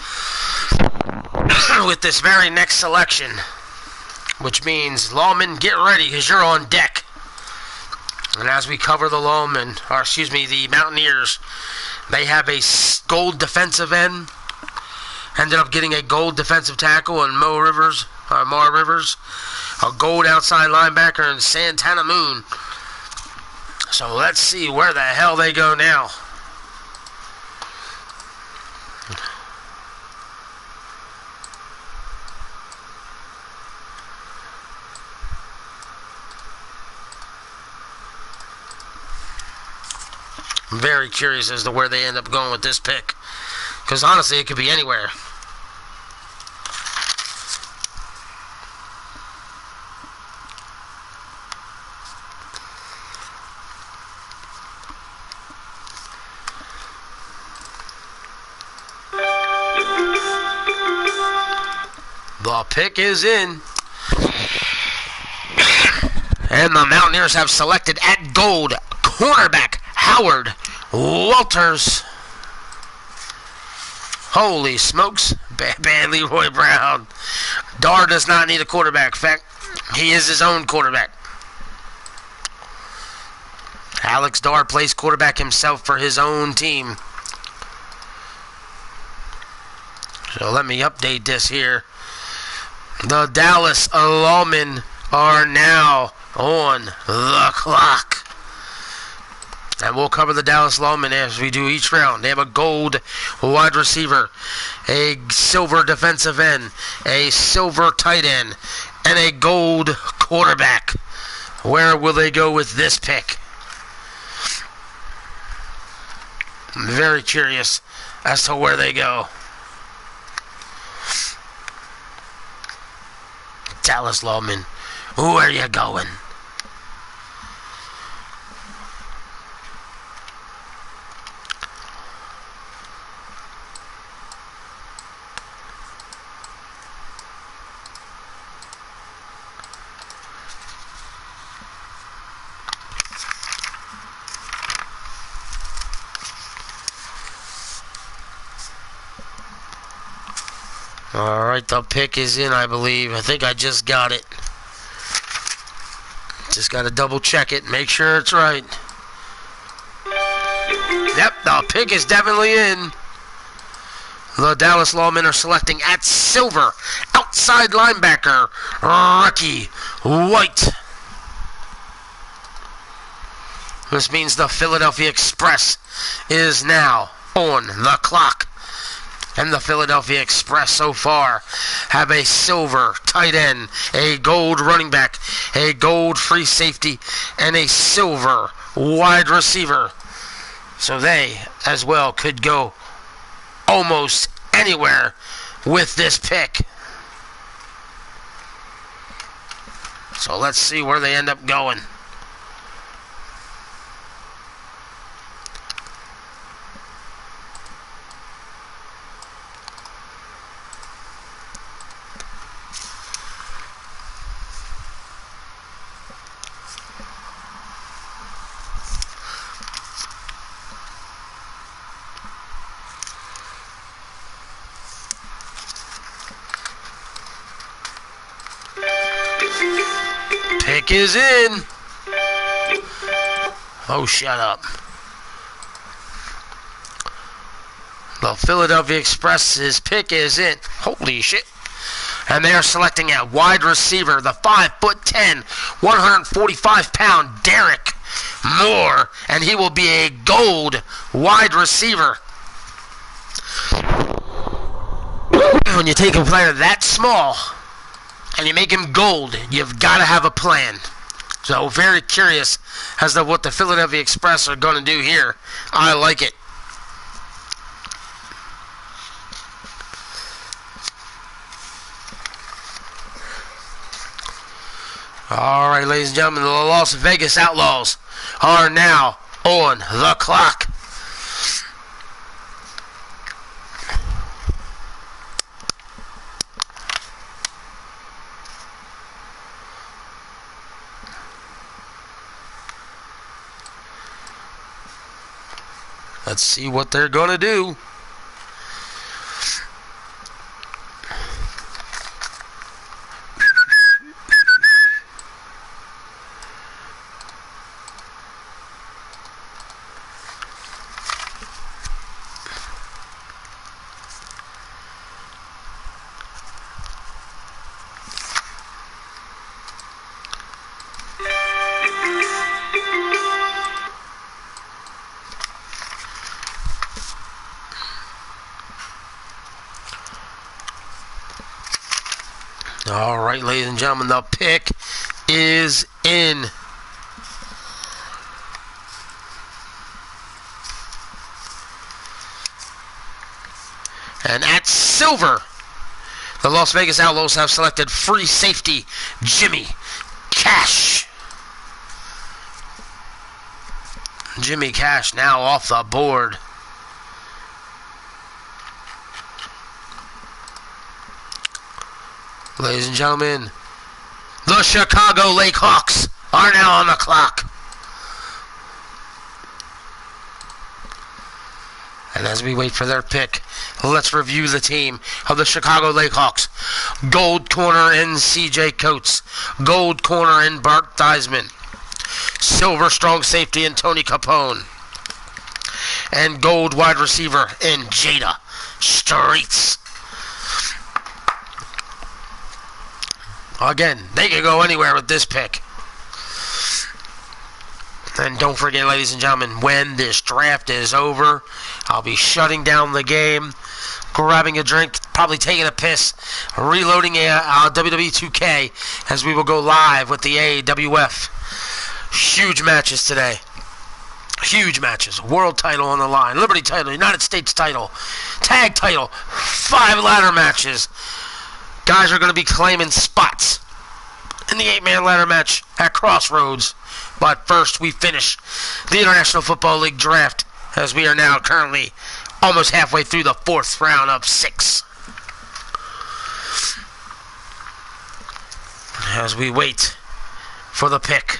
with this very next selection. Which means, Lawman, get ready, because you're on deck. And as we cover the the Mountaineers, they have a gold defensive end. Ended up getting a gold defensive tackle in Mar Rivers. A gold outside linebacker in Santana Moon. So let's see where the hell they go now. I'm very curious as to where they end up going with this pick. Because honestly, it could be anywhere. The pick is in. And the Mountaineers have selected at gold cornerback Howard Walters. Holy smokes. Bad Leroy Brown. Dar does not need a quarterback. In fact, he is his own quarterback. Alex Dar plays quarterback himself for his own team. So let me update this here. The Dallas Lawmen are now on the clock. And we'll cover the Dallas Lawmen as we do each round. They have a gold wide receiver, a silver defensive end, a silver tight end, and a gold quarterback. Where will they go with this pick? I'm very curious as to where they go. Dallas Lawmen, where are you going? Alright, the pick is in, I believe. I think I just got it. Just got to double check it, make sure it's right. Yep, the pick is definitely in. The Dallas Lawmen are selecting at silver, outside linebacker, Ricky White. This means the Philadelphia Express is now on the clock. And the Philadelphia Express so far have a silver tight end, a gold running back, a gold free safety, and a silver wide receiver. So they as well could go almost anywhere with this pick. So let's see where they end up going. Pick is in. Oh, shut up. The Philadelphia Express's pick is in. Holy shit. And they are selecting at wide receiver, the 5'10", 145-pound Derek Moore. And he will be a gold wide receiver. When you take a player that small and you make him gold, you've got to have a plan. So very curious as to what the Philadelphia Express are going to do here. I like it. All right, ladies and gentlemen, the Las Vegas Outlaws are now on the clock. Let's see what they're going to do. All right, ladies and gentlemen, the pick is in. And at silver, the Las Vegas Outlaws have selected free safety Jimmy Cash. Jimmy Cash now off the board. Ladies and gentlemen, the Chicago Lakehawks are now on the clock. And as we wait for their pick, let's review the team of the Chicago Lakehawks. Gold corner in C.J. Coates. Gold corner in Bart Theismann. Silver strong safety in Tony Capone. And gold wide receiver in Jada Streets. Again, they can go anywhere with this pick. And don't forget, ladies and gentlemen, when this draft is over, I'll be shutting down the game, grabbing a drink, probably taking a piss, reloading a WWE 2K, as we will go live with the AWF. Huge matches today. Huge matches. World title on the line. Liberty title. United States title. Tag title. 5 ladder matches. Guys are going to be claiming spots in the 8-man ladder match at Crossroads. But first, we finish the International Football League draft, as we are now currently almost halfway through the 4th round of 6. As we wait for the pick.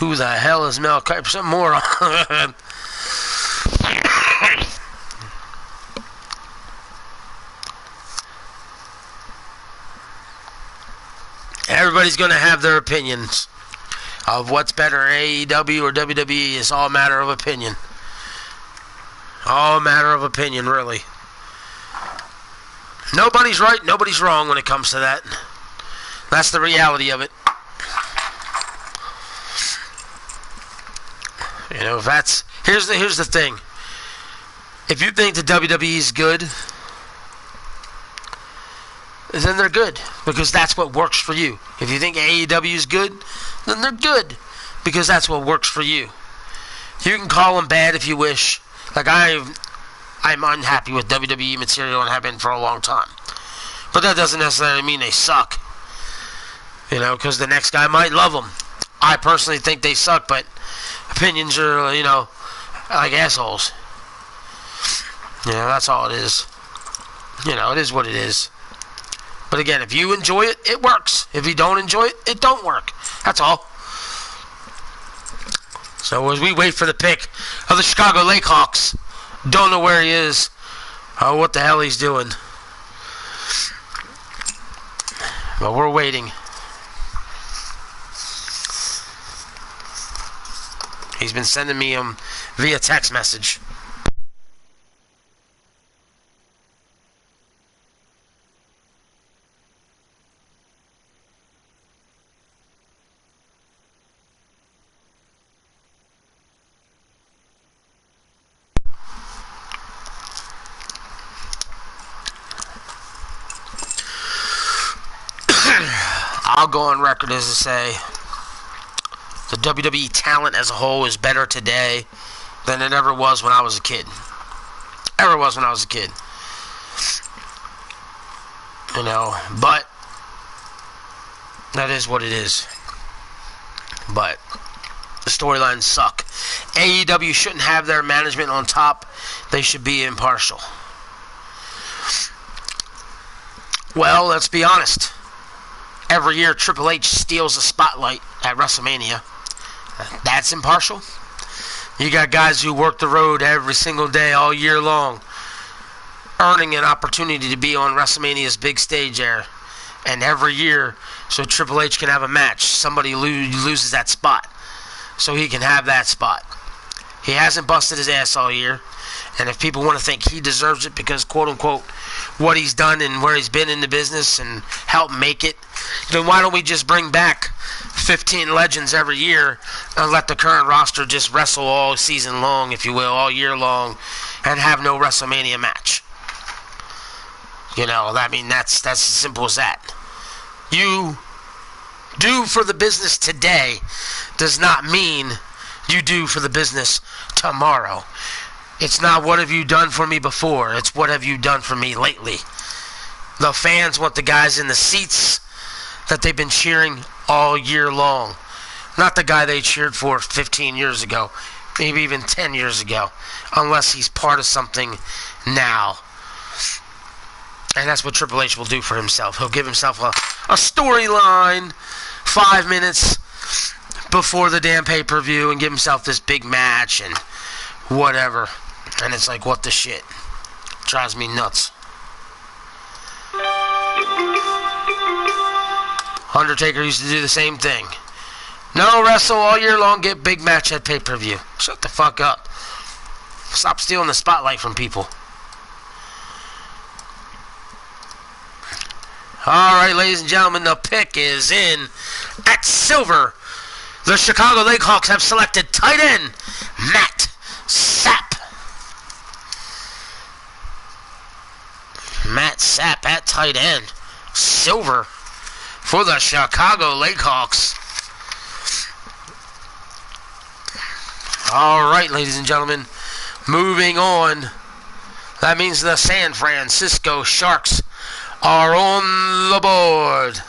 Who the hell is Mel Kiper? Some more. Everybody's going to have their opinions of what's better, AEW or WWE. It's all a matter of opinion. All a matter of opinion, really. Nobody's right, nobody's wrong when it comes to that. That's the reality of it. You know, if that's... Here's the thing. If you think the WWE is good, then they're good, because that's what works for you. If you think AEW is good, then they're good, because that's what works for you. You can call them bad if you wish. Like, I'm unhappy with WWE material and have been for a long time. But that doesn't necessarily mean they suck. You know, because the next guy might love them. I personally think they suck, but opinions are, you know, like assholes. You know, that's all it is. You know, it is what it is. But again, if you enjoy it, it works. If you don't enjoy it, it don't work. That's all. So as we wait for the pick of the Chicago Lakehawks, don't know where he is or what the hell he's doing. But we're waiting. He's been sending me him via text message. I'll go on record as to say the WWE talent as a whole is better today than it ever was when I was a kid. Ever was when I was a kid. You know, but that is what it is. But the storylines suck. AEW shouldn't have their management on top. They should be impartial. Well, let's be honest. Every year, Triple H steals the spotlight at WrestleMania. That's impartial. You got guys who work the road every single day, all year long, earning an opportunity to be on WrestleMania's big stage there. And every year, so Triple H can have a match, somebody loses that spot, so he can have that spot. He hasn't busted his ass all year. And if people want to think he deserves it because, quote-unquote, what he's done and where he's been in the business and helped make it, then why don't we just bring back 15 legends every year and let the current roster just wrestle all season long, if you will, all year long, and have no WrestleMania match? You know, I mean, that's as simple as that. You do for the business today does not mean you do for the business tomorrow. It's not what have you done for me before. It's what have you done for me lately. The fans want the guys in the seats that they've been cheering all year long. Not the guy they cheered for 15 years ago. Maybe even 10 years ago. Unless he's part of something now. And that's what Triple H will do for himself. He'll give himself a storyline 5 minutes before the damn pay-per-view and give himself this big match and whatever. And it's like, what the shit? Drives me nuts. Undertaker used to do the same thing. No, wrestle all year long, get big match at pay-per-view. Shut the fuck up. Stop stealing the spotlight from people. Alright, ladies and gentlemen, the pick is in at silver. The Chicago Lakehawks have selected tight end Matt Sapp. Matt Sapp at tight end. Silver for the Chicago Lakehawks. Alright, ladies and gentlemen. Moving on. That means the San Francisco Sharks are on the board.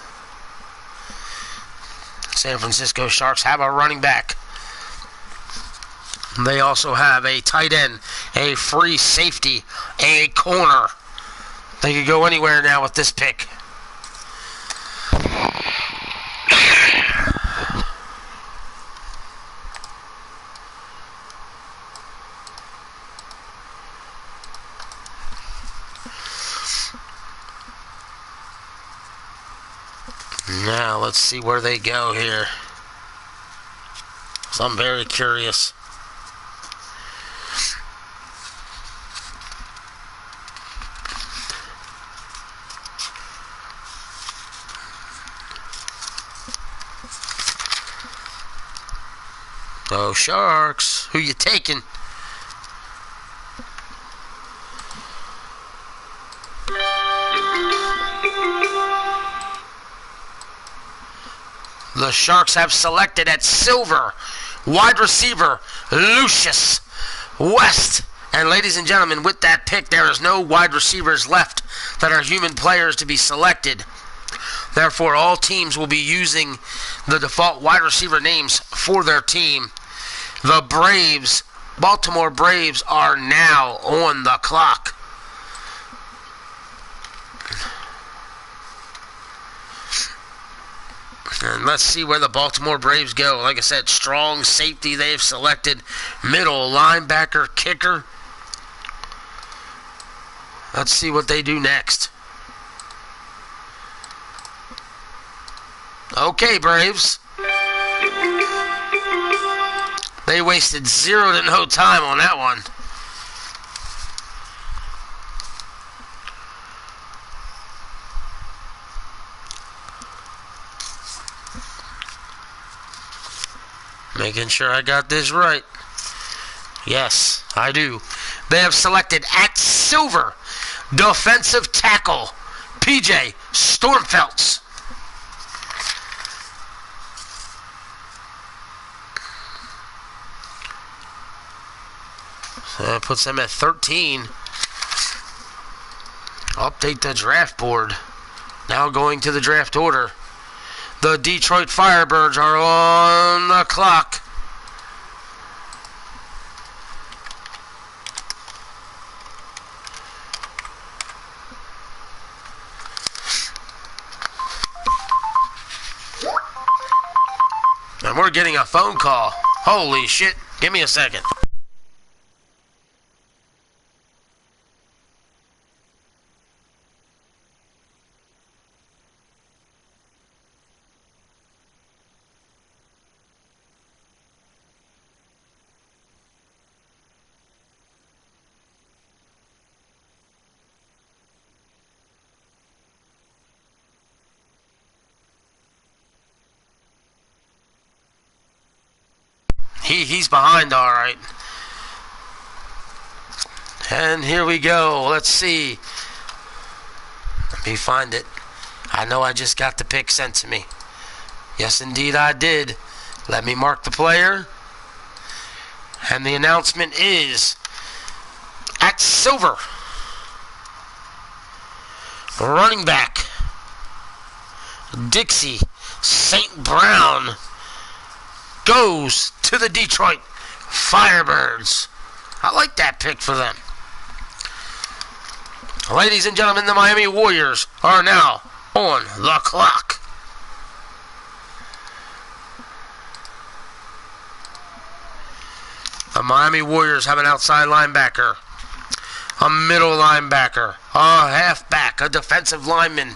San Francisco Sharks have a running back. They also have a tight end, a free safety, a corner. They could go anywhere now with this pick. Now, let's see where they go here. So I'm very curious. Oh, Sharks. Who you taking? The Sharks have selected at silver wide receiver Lucius West. And ladies and gentlemen, with that pick, there is no wide receivers left that are human players to be selected. Therefore, all teams will be using the default wide receiver names for their team. The Braves, Baltimore Braves, are now on the clock. And let's see where the Baltimore Braves go. Like I said, strong safety they've selected. Middle linebacker, kicker. Let's see what they do next. Okay, Braves. They wasted 0 to no time on that one. Making sure I got this right. Yes, I do. They have selected at silver defensive tackle PJ Stormfeltz. So that puts them at 13. Update the draft board. Now going to the draft order. The Detroit Firebirds are on the clock. And we're getting a phone call. Holy shit. Give me a second. He's behind, all right. And here we go. Let's see. Let me find it. I know I just got the pick sent to me. Yes, indeed, I did. Let me mark the player. And the announcement is at silver, running back Dixie St. Brown goes to the Detroit Firebirds. I like that pick for them. Ladies and gentlemen, the Miami Warriors are now on the clock. The Miami Warriors have an outside linebacker, a middle linebacker, a halfback, a defensive lineman.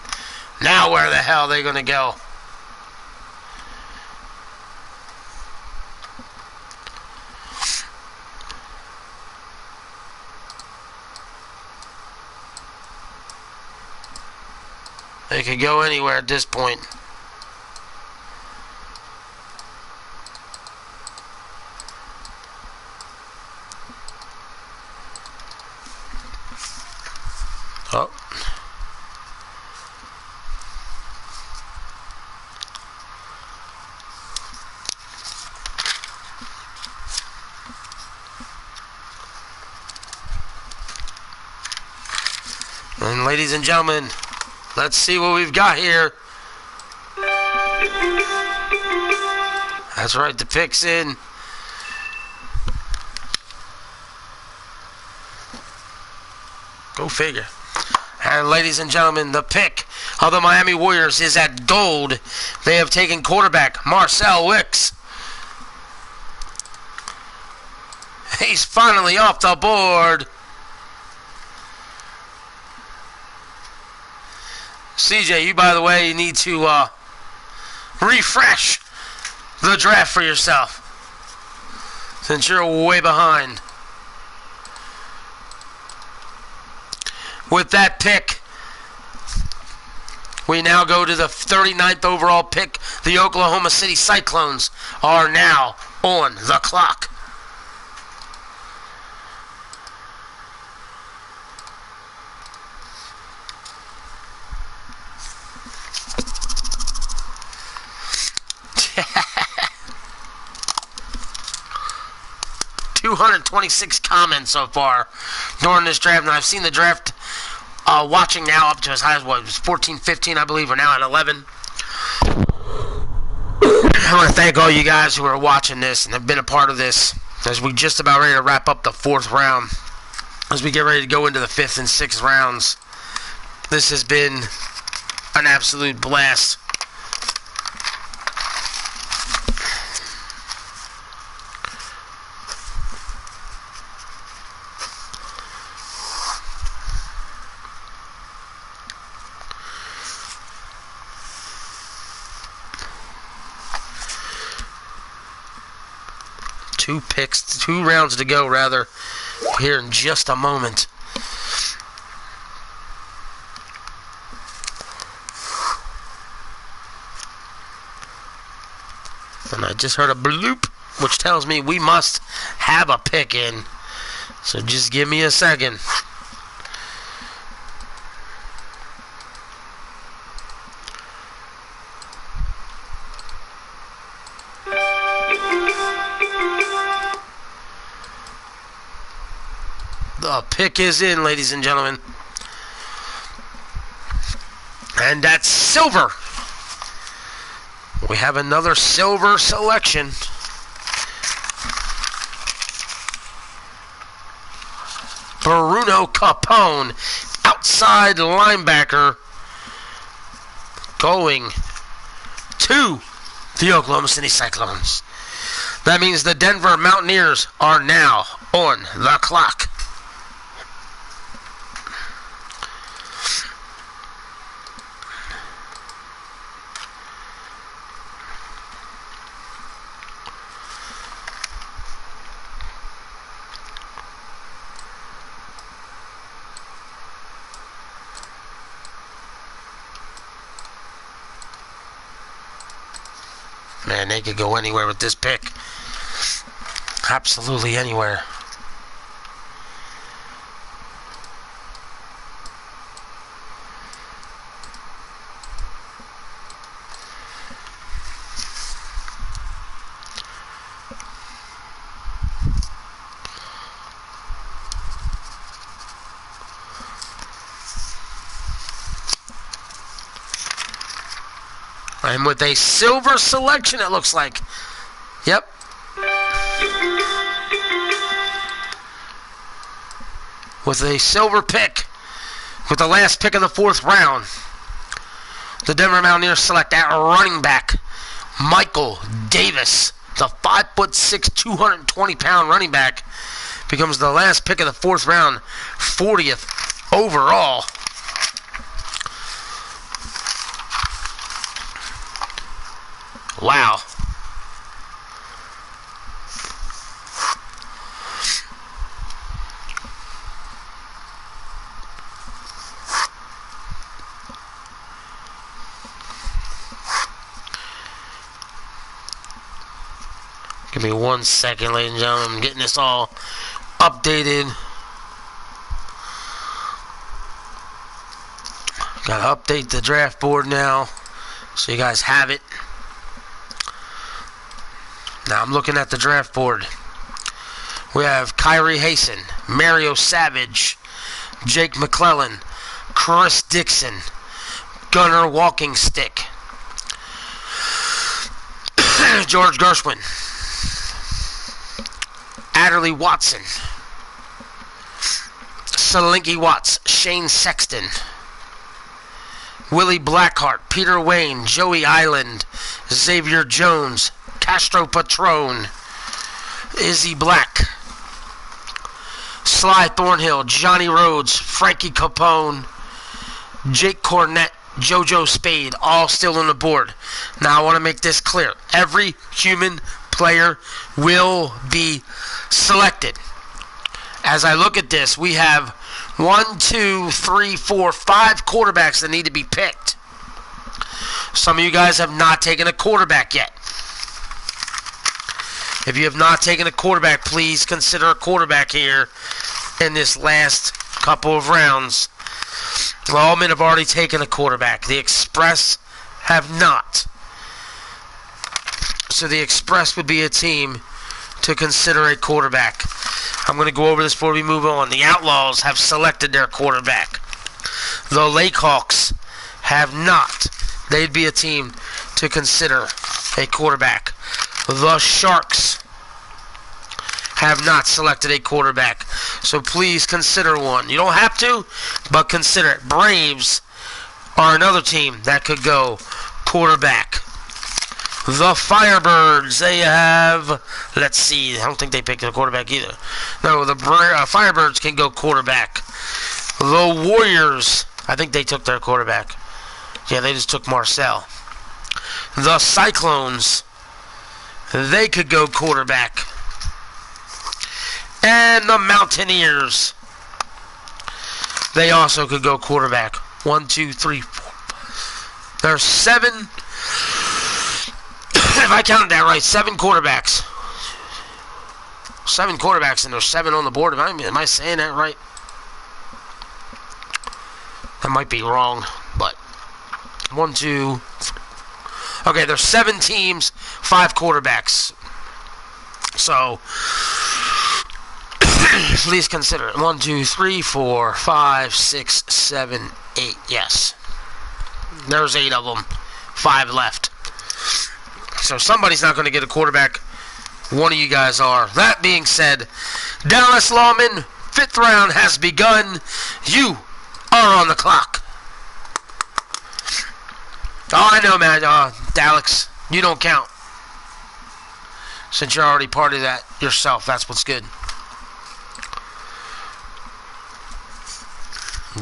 Now where the hell are they going to go? They could go anywhere at this point. Oh. And ladies and gentlemen, let's see what we've got here. That's right, the pick's in. Go figure. And ladies and gentlemen, the pick of the Miami Warriors is at gold. They have taken quarterback Marcel Wicks. He's finally off the board. CJ, you, by the way, need to refresh the draft for yourself, since you're way behind. With that pick, we now go to the 39th overall pick. The Oklahoma City Cyclones are now on the clock. $226 comments so far during this draft, and I've seen the draft watching now up to as high as what, it was 14, 15, I believe. We're now at 11. I want to thank all you guys who are watching this and have been a part of this as we just about ready to wrap up the 4th round, as we get ready to go into the 5th and 6th rounds. This has been an absolute blast. Two rounds to go, rather, here in just a moment. And I just heard a bloop, which tells me we must have a pick in. So just give me a second. The pick is in, ladies and gentlemen. And that's silver. We have another silver selection. Bruno Capone, outside linebacker, going to the Oklahoma City Cyclones. That means the Denver Mountaineers are now on the clock. Man, they could go anywhere with this pick. Absolutely anywhere. And with a silver selection, it looks like. Yep. With a silver pick, with the last pick of the 4th round, the Denver Mountaineers select at running back Michael Davis, the 5'6", 220-pound running back, becomes the last pick of the 4th round, 40th overall. Wow. Give me 1 second, ladies and gentlemen. I'm getting this all updated. Gotta update the draft board now, so you guys have it. Now I'm looking at the draft board. We have Kyrie Hasen, Mario Savage, Jake McClellan, Chris Dixon, Gunnar Walking Stick, George Gershwin, Adderley Watson, Salinky Watts, Shane Sexton, Willie Blackheart, Peter Wayne, Joey Island, Xavier Jones, Castro Patron, Izzy Black, Sly Thornhill, Johnny Rhodes, Frankie Capone, Jake Cornett, JoJo Spade, all still on the board. Now I want to make this clear. Every human player will be selected. As I look at this, we have 1, 2, 3, 4, 5 quarterbacks that need to be picked. Some of you guys have not taken a quarterback yet. If you have not taken a quarterback, please consider a quarterback here in this last couple of rounds. Lawman have already taken a quarterback. The Express have not. So the Express would be a team to consider a quarterback. I'm going to go over this before we move on. The Outlaws have selected their quarterback. The Lakehawks have not. They'd be a team to consider a quarterback. The Sharks have not selected a quarterback. So please consider one. You don't have to, but consider it. Braves are another team that could go quarterback. The Firebirds, they have, let's see, I don't think they picked a quarterback either. No, the Firebirds can go quarterback. The Warriors, I think they took their quarterback. Yeah, they just took Marcel. The Cyclones, they could go quarterback. And the Mountaineers, they also could go quarterback. 1, 2, 3, 4. There's 7, if I counted that right, 7 quarterbacks. 7 quarterbacks, and there's 7 on the board. Am I saying that right? That might be wrong, but 1, 2. Okay, there's 7 teams, 5 quarterbacks. So please consider it. 1, 2, 3, 4, 5, 6, 7, 8. Yes. There's 8 of them. 5 left. So somebody's not going to get a quarterback. One of you guys are. That being said, Dallas Lawman, 5th round has begun. You are on the clock. Oh, I know, man. Dallas, you don't count. Since you're already part of that yourself, that's what's good.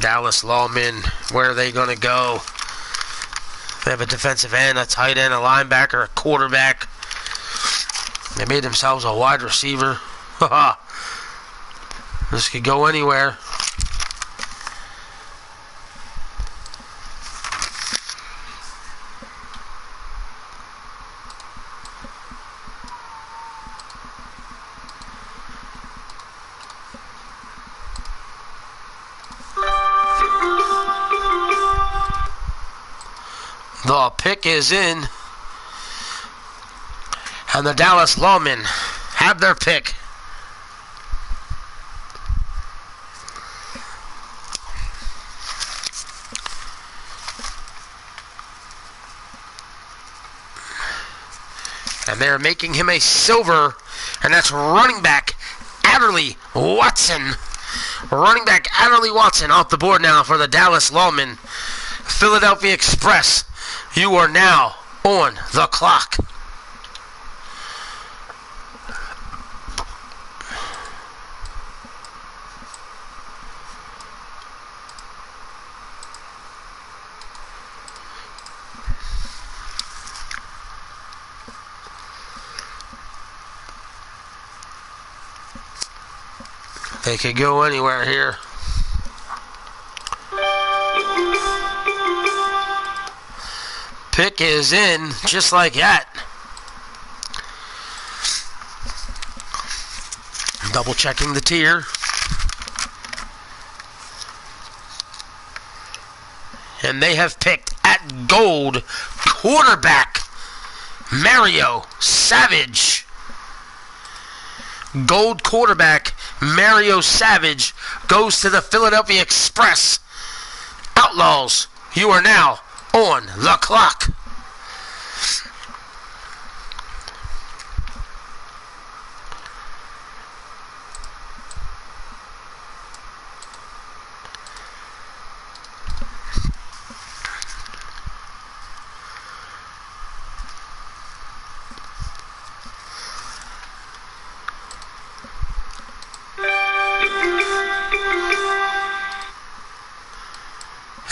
Dallas Lawman, where are they going to go? They have a defensive end, a tight end, a linebacker, a quarterback. They made themselves a wide receiver. This could go anywhere. The pick is in, and the Dallas Lawmen have their pick. And they're making him a silver, and that's running back Adderley Watson. Running back Adderley Watson off the board now for the Dallas Lawmen. Philadelphia Express, you are now on the clock. They could go anywhere here. Pick is in, just like that. Double checking the tier. And they have picked at gold quarterback Mario Savage. Gold quarterback Mario Savage goes to the Philadelphia Express. Outlaws, you are now on the clock.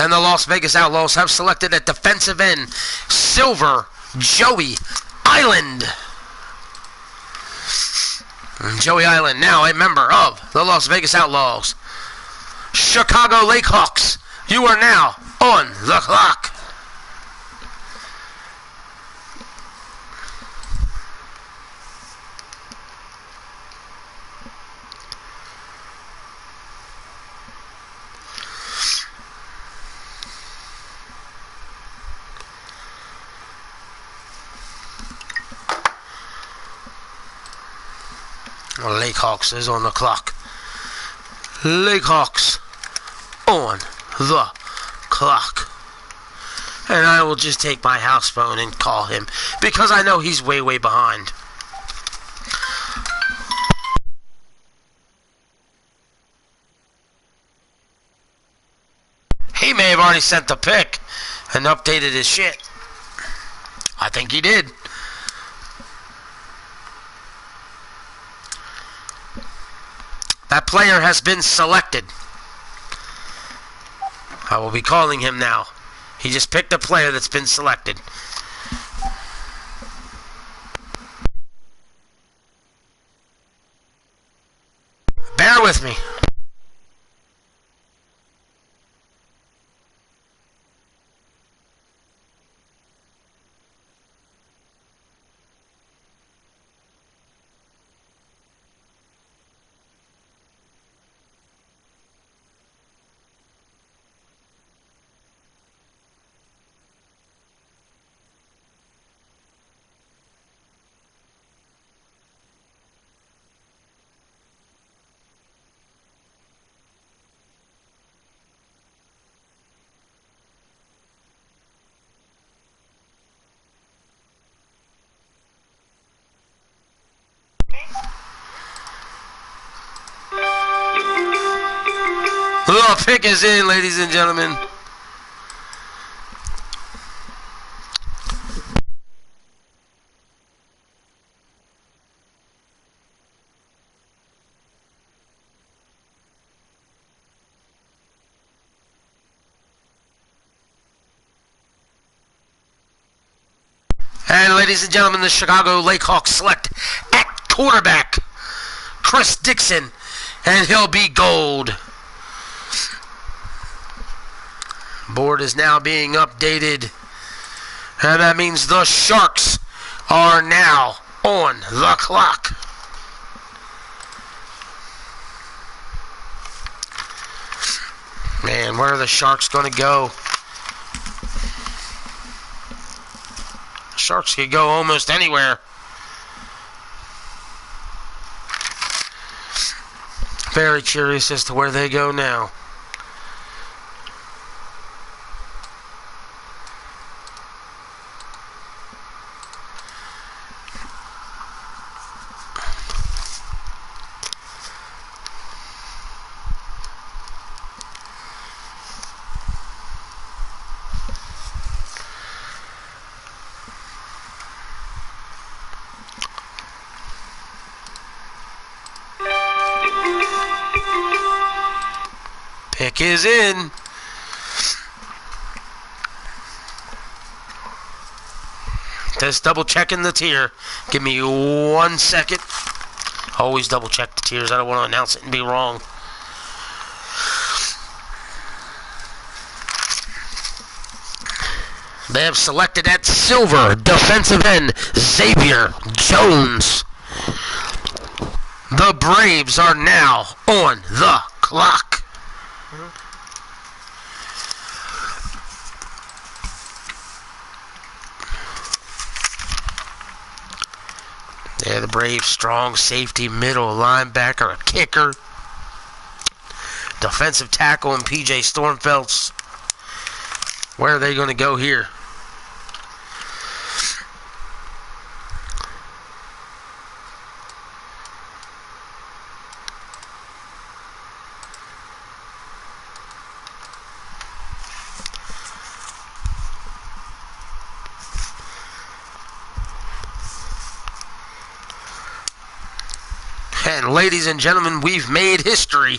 And the Las Vegas Outlaws have selected at defensive end, Silver Joey Island. Joey Island, now a member of the Las Vegas Outlaws. Chicago Lakehawks, you are now on the clock. Lakehawks is on the clock. Lakehawks on the clock. And I will just take my house phone and call him because I know he's way, way behind. He may have already sent the pic and updated his shit. I think he did. That player has been selected. I will be calling him now. He just picked a player that's been selected. Bear with me. The pick is in, ladies and gentlemen. And ladies and gentlemen, the Chicago Lakehawks select at quarterback Chris Dixon, and he'll be gold. Board is now being updated, and that means the Sharks are now on the clock. Man, where are the Sharks going to go? Sharks could go almost anywhere. Very curious as to where they go now. Pick is in. Just double checking the tier. Give me 1 second. Always double check the tiers. I don't want to announce it and be wrong. They have selected at silver defensive end Xavier Jones. The Braves are now on the clock. Yeah, the Braves, strong safety, middle linebacker, a kicker, defensive tackle, and PJ Stormfelds. Where are they going to go here? And ladies and gentlemen, we've made history.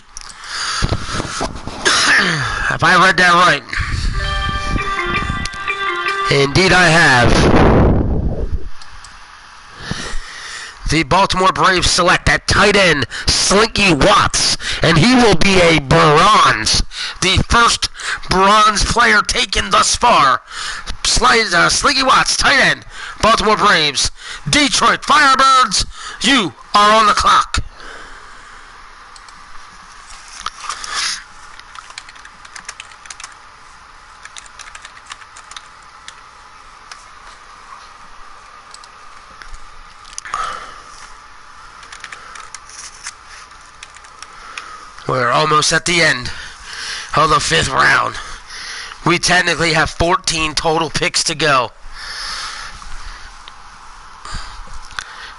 Have I read that right? Indeed I have. The Baltimore Braves select at tight end Slinky Watts, and he will be a bronze. The first bronze player taken thus far. Slinky Watts, tight end, Baltimore Braves. Detroit Firebirds, you are on the clock. We're almost at the end of the 5th round. We technically have 14 total picks to go.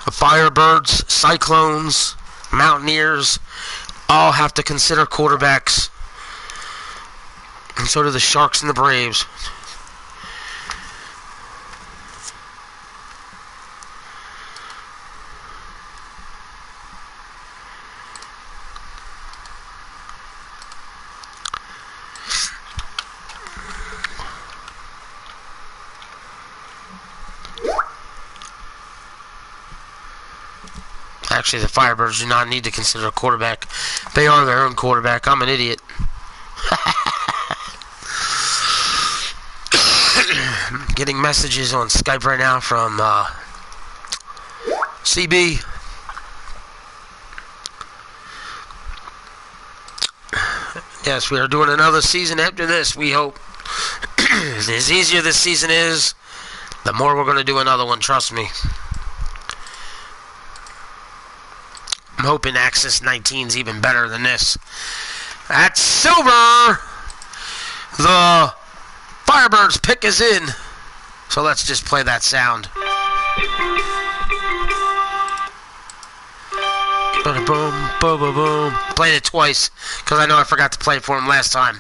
The Firebirds, Cyclones, Mountaineers all have to consider quarterbacks. And so do the Sharks and the Braves. Actually, the Firebirds do not need to consider a quarterback. They are their own quarterback. I'm an idiot. Getting messages on Skype right now from CB. Yes, we are doing another season after this, we hope. As easier this season is, the more we're going to do another one, trust me. I'm hoping Axis 19 is even better than this. That's silver! The Firebirds pick is in. So let's just play that sound. Boom, boom, boom, boom, boom. Played it twice, because I know I forgot to play it for him last time.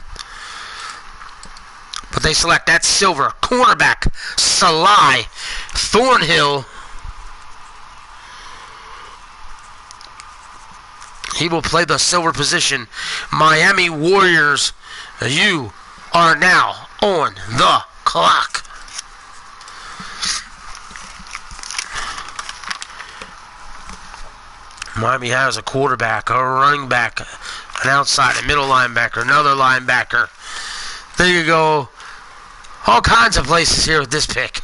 But they select that silver. Cornerback, Salai Thornhill. He will play the silver position. Miami Warriors, you are now on the clock. Miami has a quarterback, a running back, an outside, a middle linebacker, another linebacker. There you go. All kinds of places here with this pick.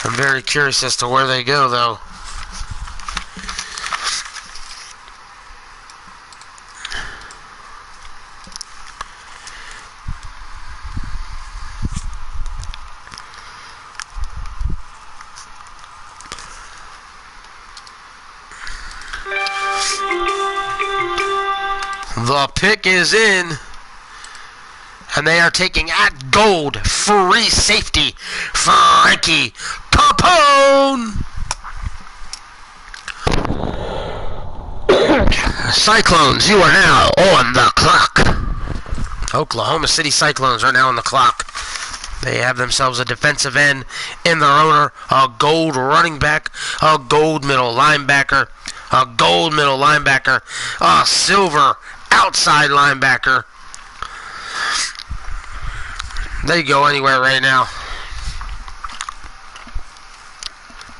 I'm very curious as to where they go, though. The pick is in, and they are taking at gold free safety Frankie Capone. Cyclones, you are now on the clock. Oklahoma City Cyclones are now on the clock. They have themselves a defensive end in their owner, a gold running back, a gold middle linebacker, a gold middle linebacker, a silver outside linebacker. They go anywhere right now.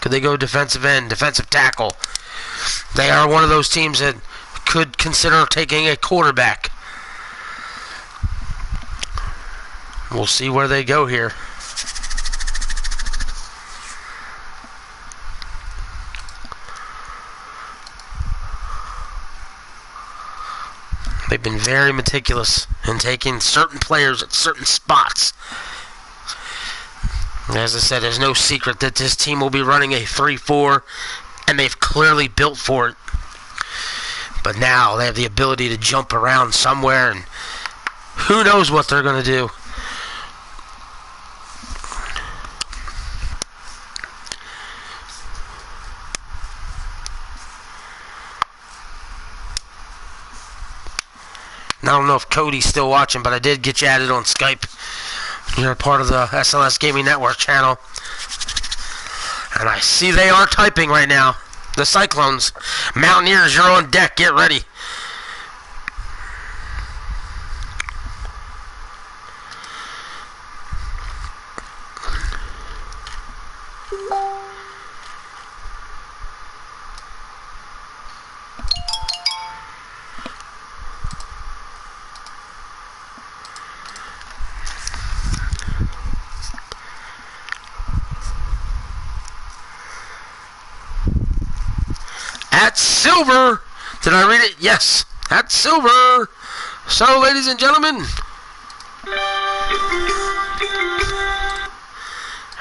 Could they go defensive end, defensive tackle? They are one of those teams that could consider taking a quarterback. We'll see where they go here. They've been very meticulous in taking certain players at certain spots. As I said, there's no secret that this team will be running a 3-4, and they've clearly built for it. But now they have the ability to jump around somewhere, and who knows what they're going to do. I don't know if Cody's still watching, but I did get you added on Skype. You're a part of the SLS Gaming Network channel. And I see they are typing right now. The Cyclones. Mountaineers, you're on deck. Get ready. At silver. Did I read it? Yes. At silver. So, ladies and gentlemen,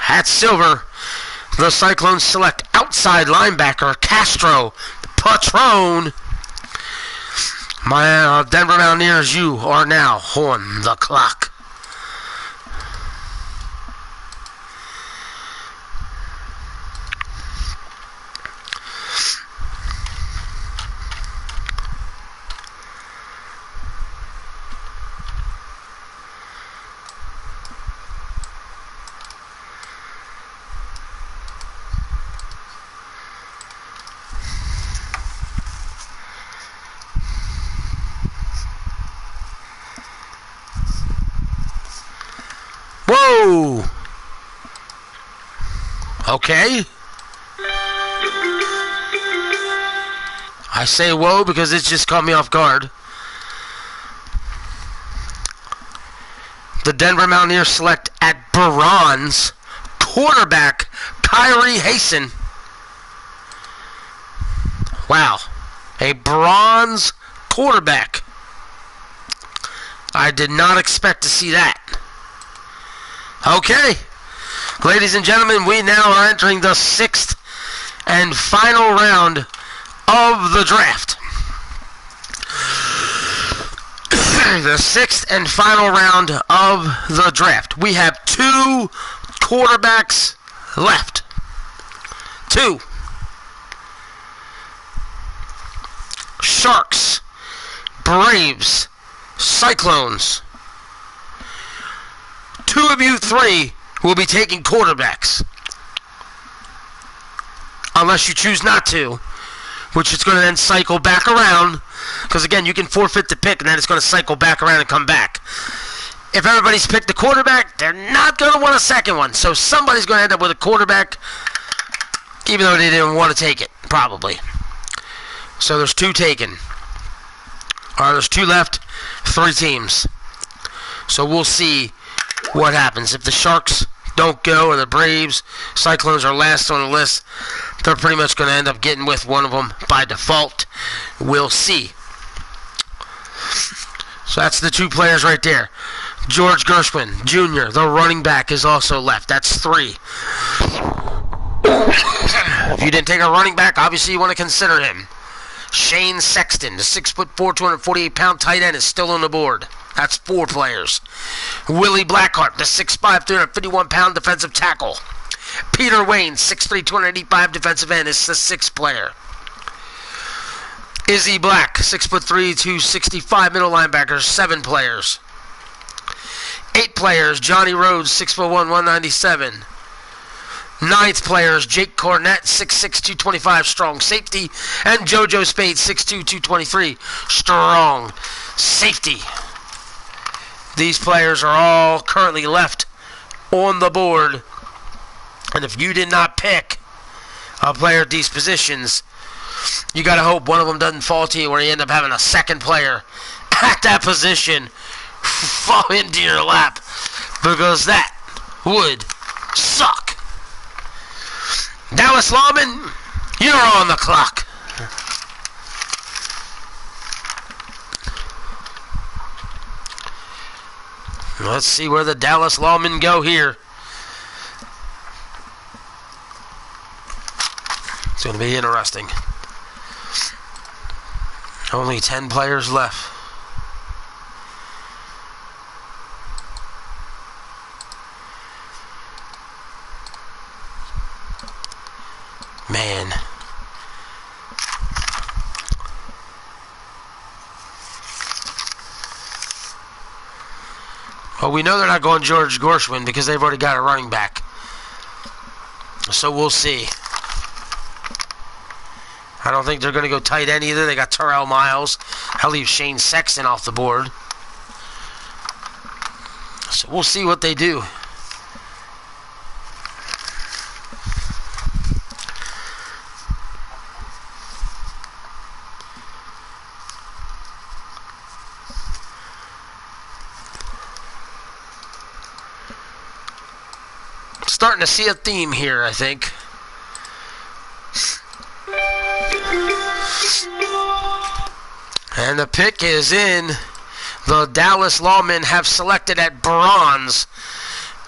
at silver, the Cyclones select outside linebacker Castro Patron. My Denver Mountaineers, you are now on the clock. Whoa! Okay. I say whoa because it just caught me off guard. The Denver Mountaineers select at bronze quarterback Kyrie Hasten. Wow. A bronze quarterback. I did not expect to see that. Okay, ladies and gentlemen, we now are entering the 6th and final round of the draft. The 6th and final round of the draft. We have 2 quarterbacks left. 2. Sharks, Braves, Cyclones. 2 of you 3 will be taking quarterbacks. Unless you choose not to, which is going to then cycle back around. Because again, you can forfeit the pick and then it's going to cycle back around and come back. If everybody's picked the quarterback, they're not going to want a second one. So somebody's going to end up with a quarterback, even though they didn't want to take it, probably. So there's 2 taken. Alright, there's 2 left, 3 teams. So we'll see what happens. If the Sharks don't go or the Braves, Cyclones are last on the list, they're pretty much going to end up getting with one of them by default. We'll see. So that's the 2 players right there. George Gershwin Jr., the running back, is also left. That's 3. If you didn't take a running back, obviously you want to consider him. Shane Sexton, the 6'4", 248-pound tight end, is still on the board. That's 4 players. Willie Blackheart, the 6'5", 351-pound defensive tackle. Peter Wayne, 6'3", 285 defensive end, is the 6th player. Izzy Black, 6'3", 265 middle linebacker, 7 players. 8 players, Johnny Rhodes, 6'1", 197. 9th players, Jake Cornett, 6'6", 225 strong safety, and JoJo Spade, 6'2", 223 strong safety. These players are all currently left on the board. And if you did not pick a player at these positions, you got to hope one of them doesn't fall to you where you end up having a second player at that position fall into your lap, because that would suck. Dallas Lawman, you're on the clock. Let's see where the Dallas Lawmen go here. It's going to be interesting. Only 10 players left. Man. Well, we know they're not going George Gershwin because they've already got a running back. So we'll see. I don't think they're going to go tight end either. They got Terrell Miles. I'll leave Shane Sexton off the board. So we'll see what they do. starting to see a theme here, I think. And the pick is in. The Dallas Lawmen have selected at bronze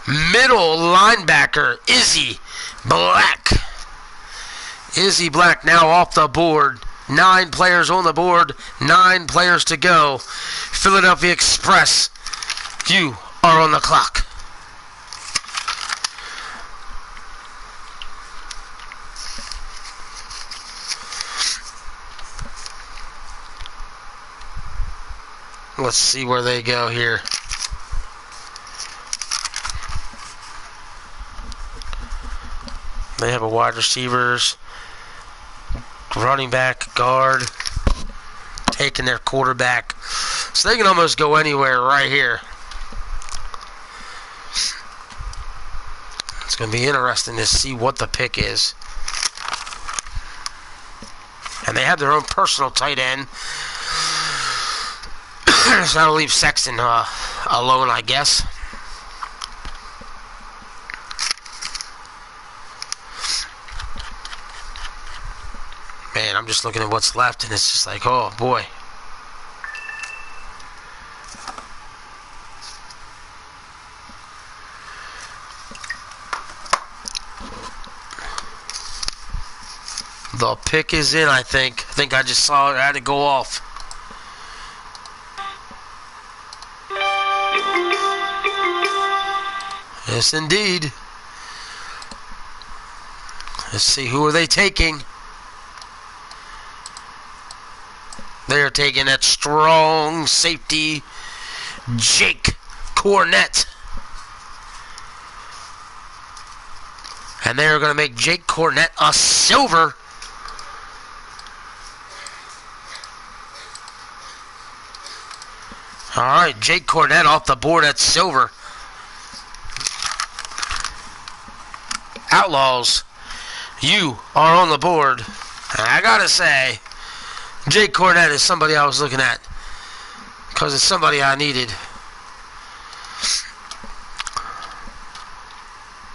middle linebacker Izzy Black. Izzy Black now off the board. 9 players on the board, 9 players to go. Philadelphia Express, you are on the clock. Let's see where they go here. They have a wide receivers, running back, guard, taking their quarterback. So they can almost go anywhere right here. It's going to be interesting to see what the pick is. And they have their own personal tight end. So that'll leave Sexton alone, I guess. Man, I'm just looking at what's left, and it's just like, oh, boy. The pick is in, I think. I think I just saw it. I had to go off. Yes, indeed. Let's see, who are they taking? They are taking that strong safety, Jake Cornette. And they are going to make Jake Cornette a silver. All right, Jake Cornette off the board at silver. Outlaws, you are on the board. And I gotta say, Jake Cornette is somebody I was looking at because it's somebody I needed.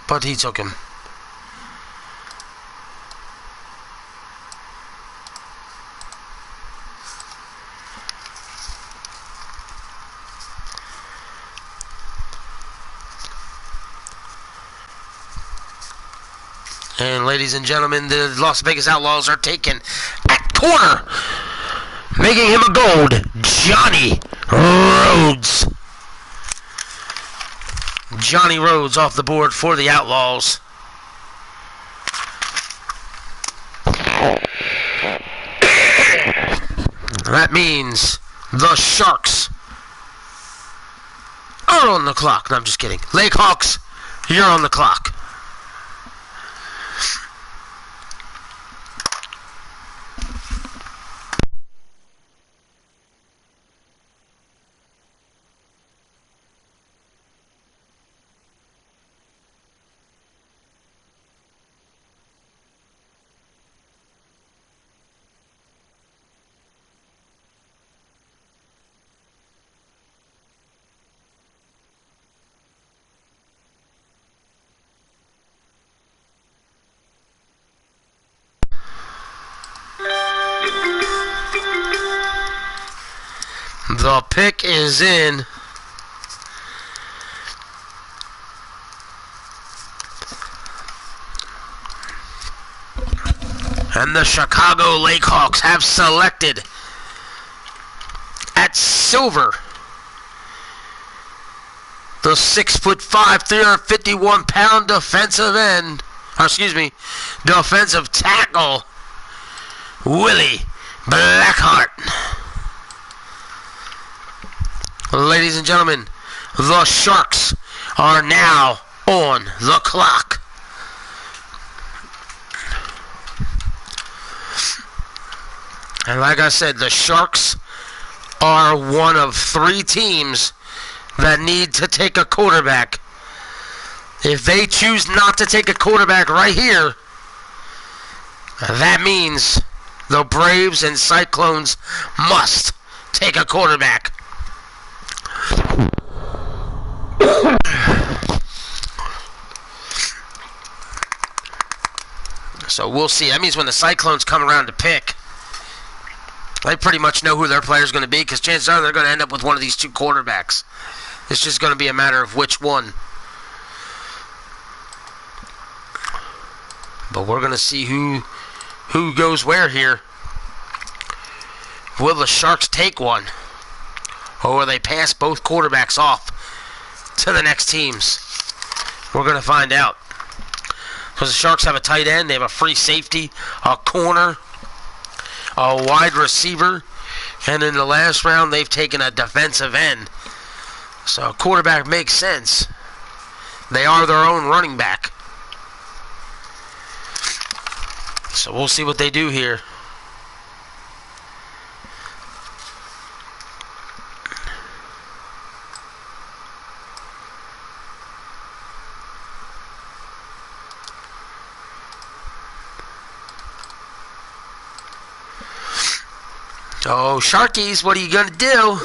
But he took him. And ladies and gentlemen, the Las Vegas Outlaws are taken at corner, making him a gold, Johnny Rhodes. Johnny Rhodes off the board for the Outlaws. That means the Sharks are on the clock. No, I'm just kidding. Lake Hawks, you're on the clock. The pick is in. And the Chicago Lake Hawks have selected at silver the 6'5", 351-pound defensive end. Defensive tackle, Willie Blackheart. Ladies and gentlemen, the Sharks are now on the clock. And like I said, the Sharks are one of 3 teams that need to take a quarterback. If they choose not to take a quarterback right here, that means the Braves and Cyclones must take a quarterback. So we'll see. That means when the Cyclones come around to pick, they pretty much know who their player is going to be, because chances are they're going to end up with one of these two quarterbacks. It's just going to be a matter of which one. But we're going to see who goes where here. Will the Sharks take one? Or will they pass both quarterbacks off to the next teams? We're going to find out. Because the Sharks have a tight end, they have a free safety, a corner, a wide receiver, and in the last round they've taken a defensive end. So quarterback makes sense. They are their own running back. So we'll see what they do here. Oh, Sharkies, what are you going to do?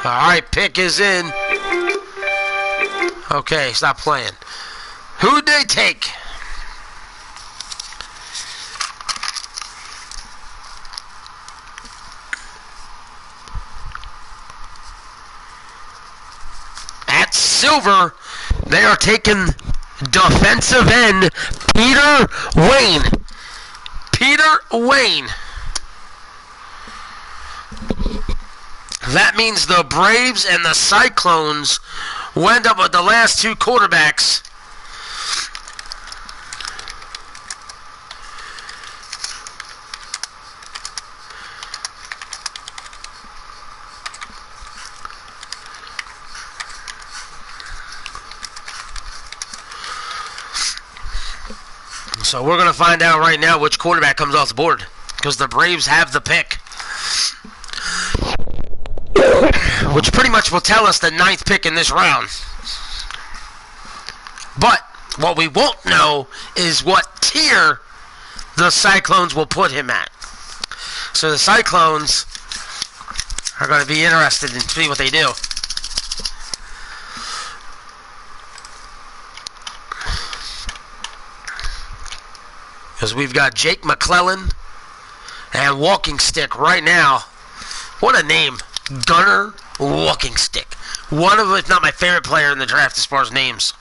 Alright, pick is in. Okay, stop playing. Who'd they take? At silver, they are taking defensive end Peter Wayne. Peter Wayne. That means the Braves and the Cyclones will end up with the last two quarterbacks. So we're going to find out right now which quarterback comes off the board, because the Braves have the pick. Which pretty much will tell us the 9th pick in this round. But what we won't know is what tier the Cyclones will put him at. So the Cyclones are going to be interested in see what they do. Because we've got Jake McClellan and Walking Stick right now. What a name. Gunner Walking Stick. One of, if not my favorite player in the draft as far as names.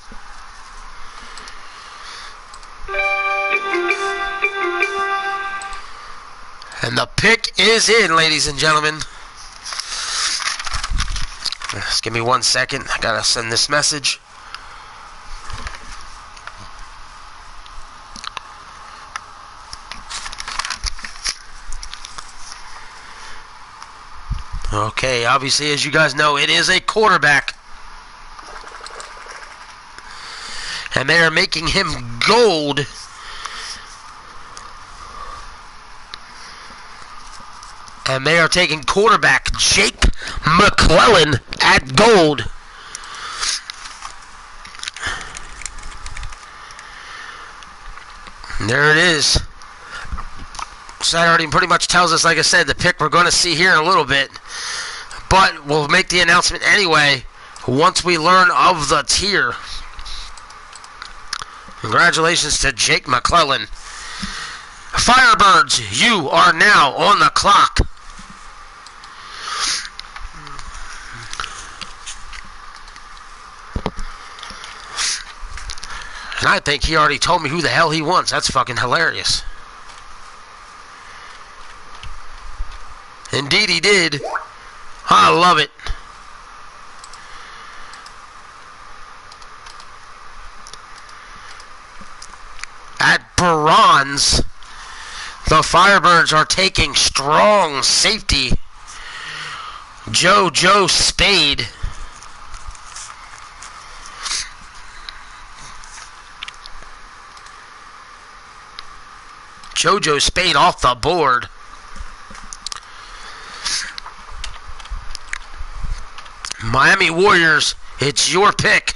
And the pick is in, ladies and gentlemen. Just give me 1 second. I gotta send this message. Okay, obviously, as you guys know, it is a quarterback. And they are making him gold. And they are taking quarterback Jake McClellan at gold. And there it is. So that already pretty much tells us, like I said, the pick we're going to see here in a little bit. But we'll make the announcement anyway once we learn of the tier. Congratulations to Jake McClellan. Firebirds, you are now on the clock. And I think he already told me who the hell he wants. That's fucking hilarious. Indeed he did. I love it. At bronze, the Firebirds are taking strong safety JoJo Spade. JoJo Spade off the board. Miami Warriors, it's your pick.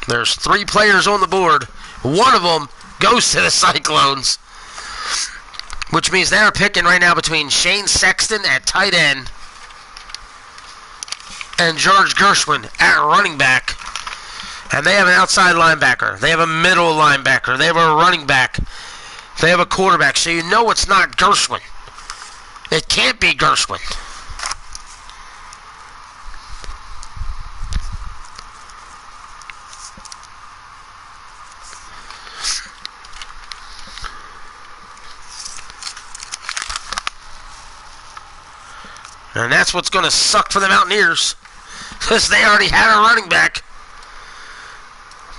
There's 3 players on the board. One of them goes to the Cyclones. Which means they're picking right now between Shane Sexton at tight end and George Gershwin at running back. And they have an outside linebacker. They have a middle linebacker. They have a running back. They have a quarterback. So you know it's not Gershwin. It can't be Gershwin. And that's what's going to suck for the Mountaineers, because they already had a running back.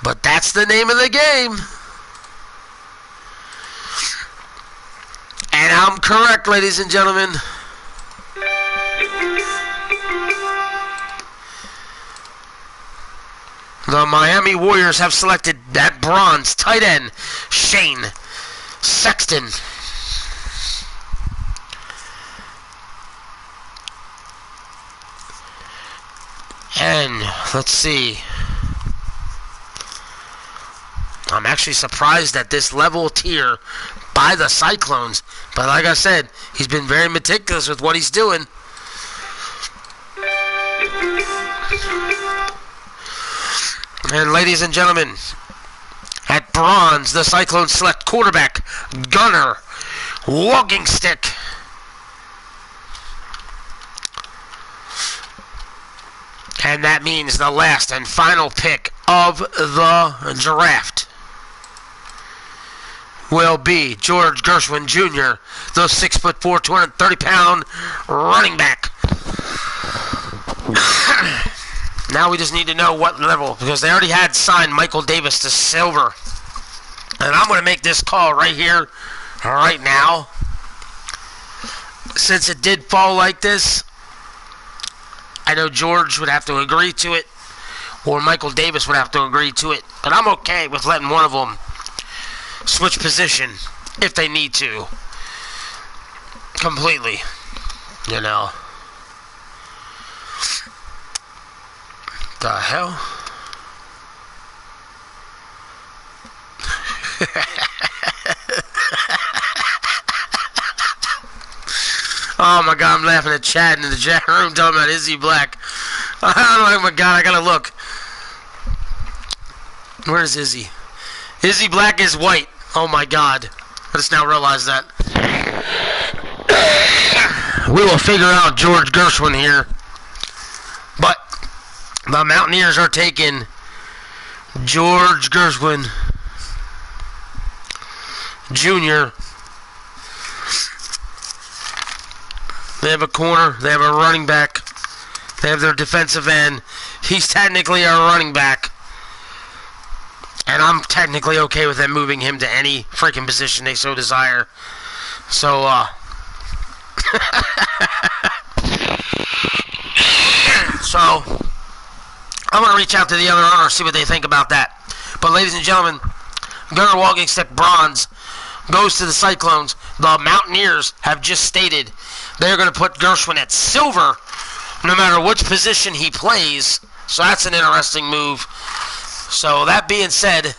But that's the name of the game. And I'm correct, ladies and gentlemen. The Miami Warriors have selected that bronze tight end, Shane Sexton. And let's see. I'm actually surprised at this level tier by the Cyclones. But like I said, he's been very meticulous with what he's doing. And ladies and gentlemen, at bronze, the Cyclones select quarterback, gunner, walking stick. And that means the last and final pick of the draft will be George Gershwin Jr., the 6'4", 230-pound running back. Now we just need to know what level, because they already had signed Michael Davis to silver. And I'm going to make this call right here, right now. Since it did fall like this, I know George would have to agree to it, or Michael Davis would have to agree to it. But I'm okay with letting one of them switch position if they need to. Completely. You know. The hell? Oh my god, I'm laughing at Chad in the chat room talking about Izzy Black. Oh my god, I gotta look. Where's Izzy? Izzy Black is white. Oh my god. I just now realized that. We will figure out George Gershwin here. But the Mountaineers are taking George Gershwin Jr. They have a corner. They have a running back. They have their defensive end. He's technically a running back. And I'm technically okay with them moving him to any freaking position they so desire. So, so, I'm going to reach out to the other owners, see what they think about that. But ladies and gentlemen, Gunner Walking Stick Bronze goes to the Cyclones. The Mountaineers have just stated they're going to put Gershwin at silver no matter which position he plays. So that's an interesting move. So that being said,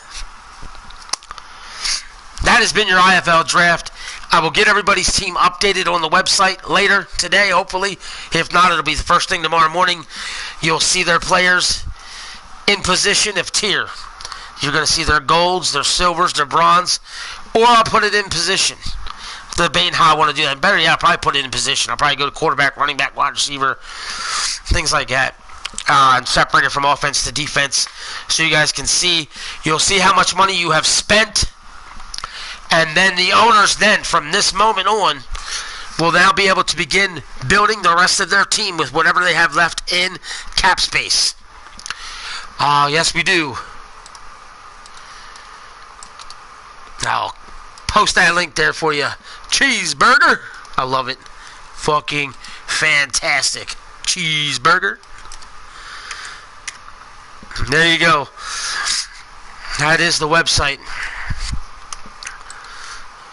that has been your IFL Draft. I will get everybody's team updated on the website later today, hopefully. If not, it'll be the first thing tomorrow morning. You'll see their players in position of tier. You're going to see their golds, their silvers, their bronze, or I'll put it in position. Debating how I want to do that. Better, yeah, I'll probably put it in position. I'll probably go to quarterback, running back, wide receiver, things like that. And separate it from offense to defense so you guys can see. You'll see how much money you have spent. And then the owners then, from this moment on, will now be able to begin building the rest of their team with whatever they have left in cap space. Yes, we do. I'll post that link there for you. Cheeseburger. I love it. Fucking fantastic. Cheeseburger. There you go. That is the website.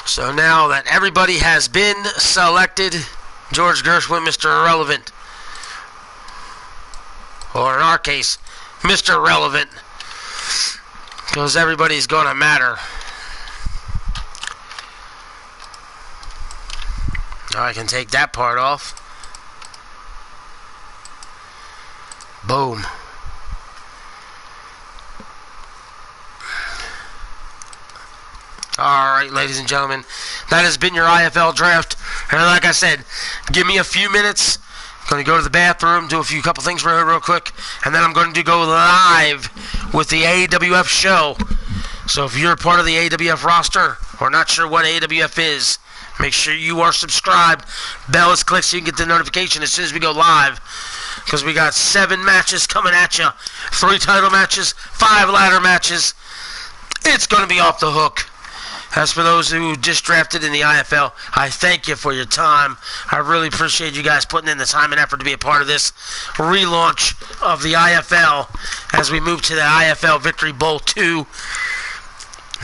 So now that everybody has been selected, George Gershwin, Mr. Irrelevant, or in our case, Mr. Relevant, because everybody's going to matter. Now I can take that part off. Boom. Alright, ladies and gentlemen, that has been your IFL draft. And like I said, give me a few minutes. I'm going to go to the bathroom, do a couple things real quick, and then I'm going to go live with the AWF show. So if you're part of the AWF roster or not sure what AWF is, make sure you are subscribed. Bell is clicked so you can get the notification as soon as we go live. Because we got 7 matches coming at you. 3 title matches, 5 ladder matches. It's going to be off the hook. As for those who just drafted in the IFL, I thank you for your time. I really appreciate you guys putting in the time and effort to be a part of this relaunch of the IFL as we move to the IFL Victory Bowl 2.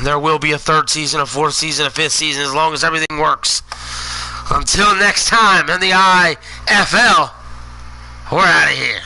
There will be a 3rd season, a 4th season, a 5th season, as long as everything works. Until next time in the IFL, we're out of here.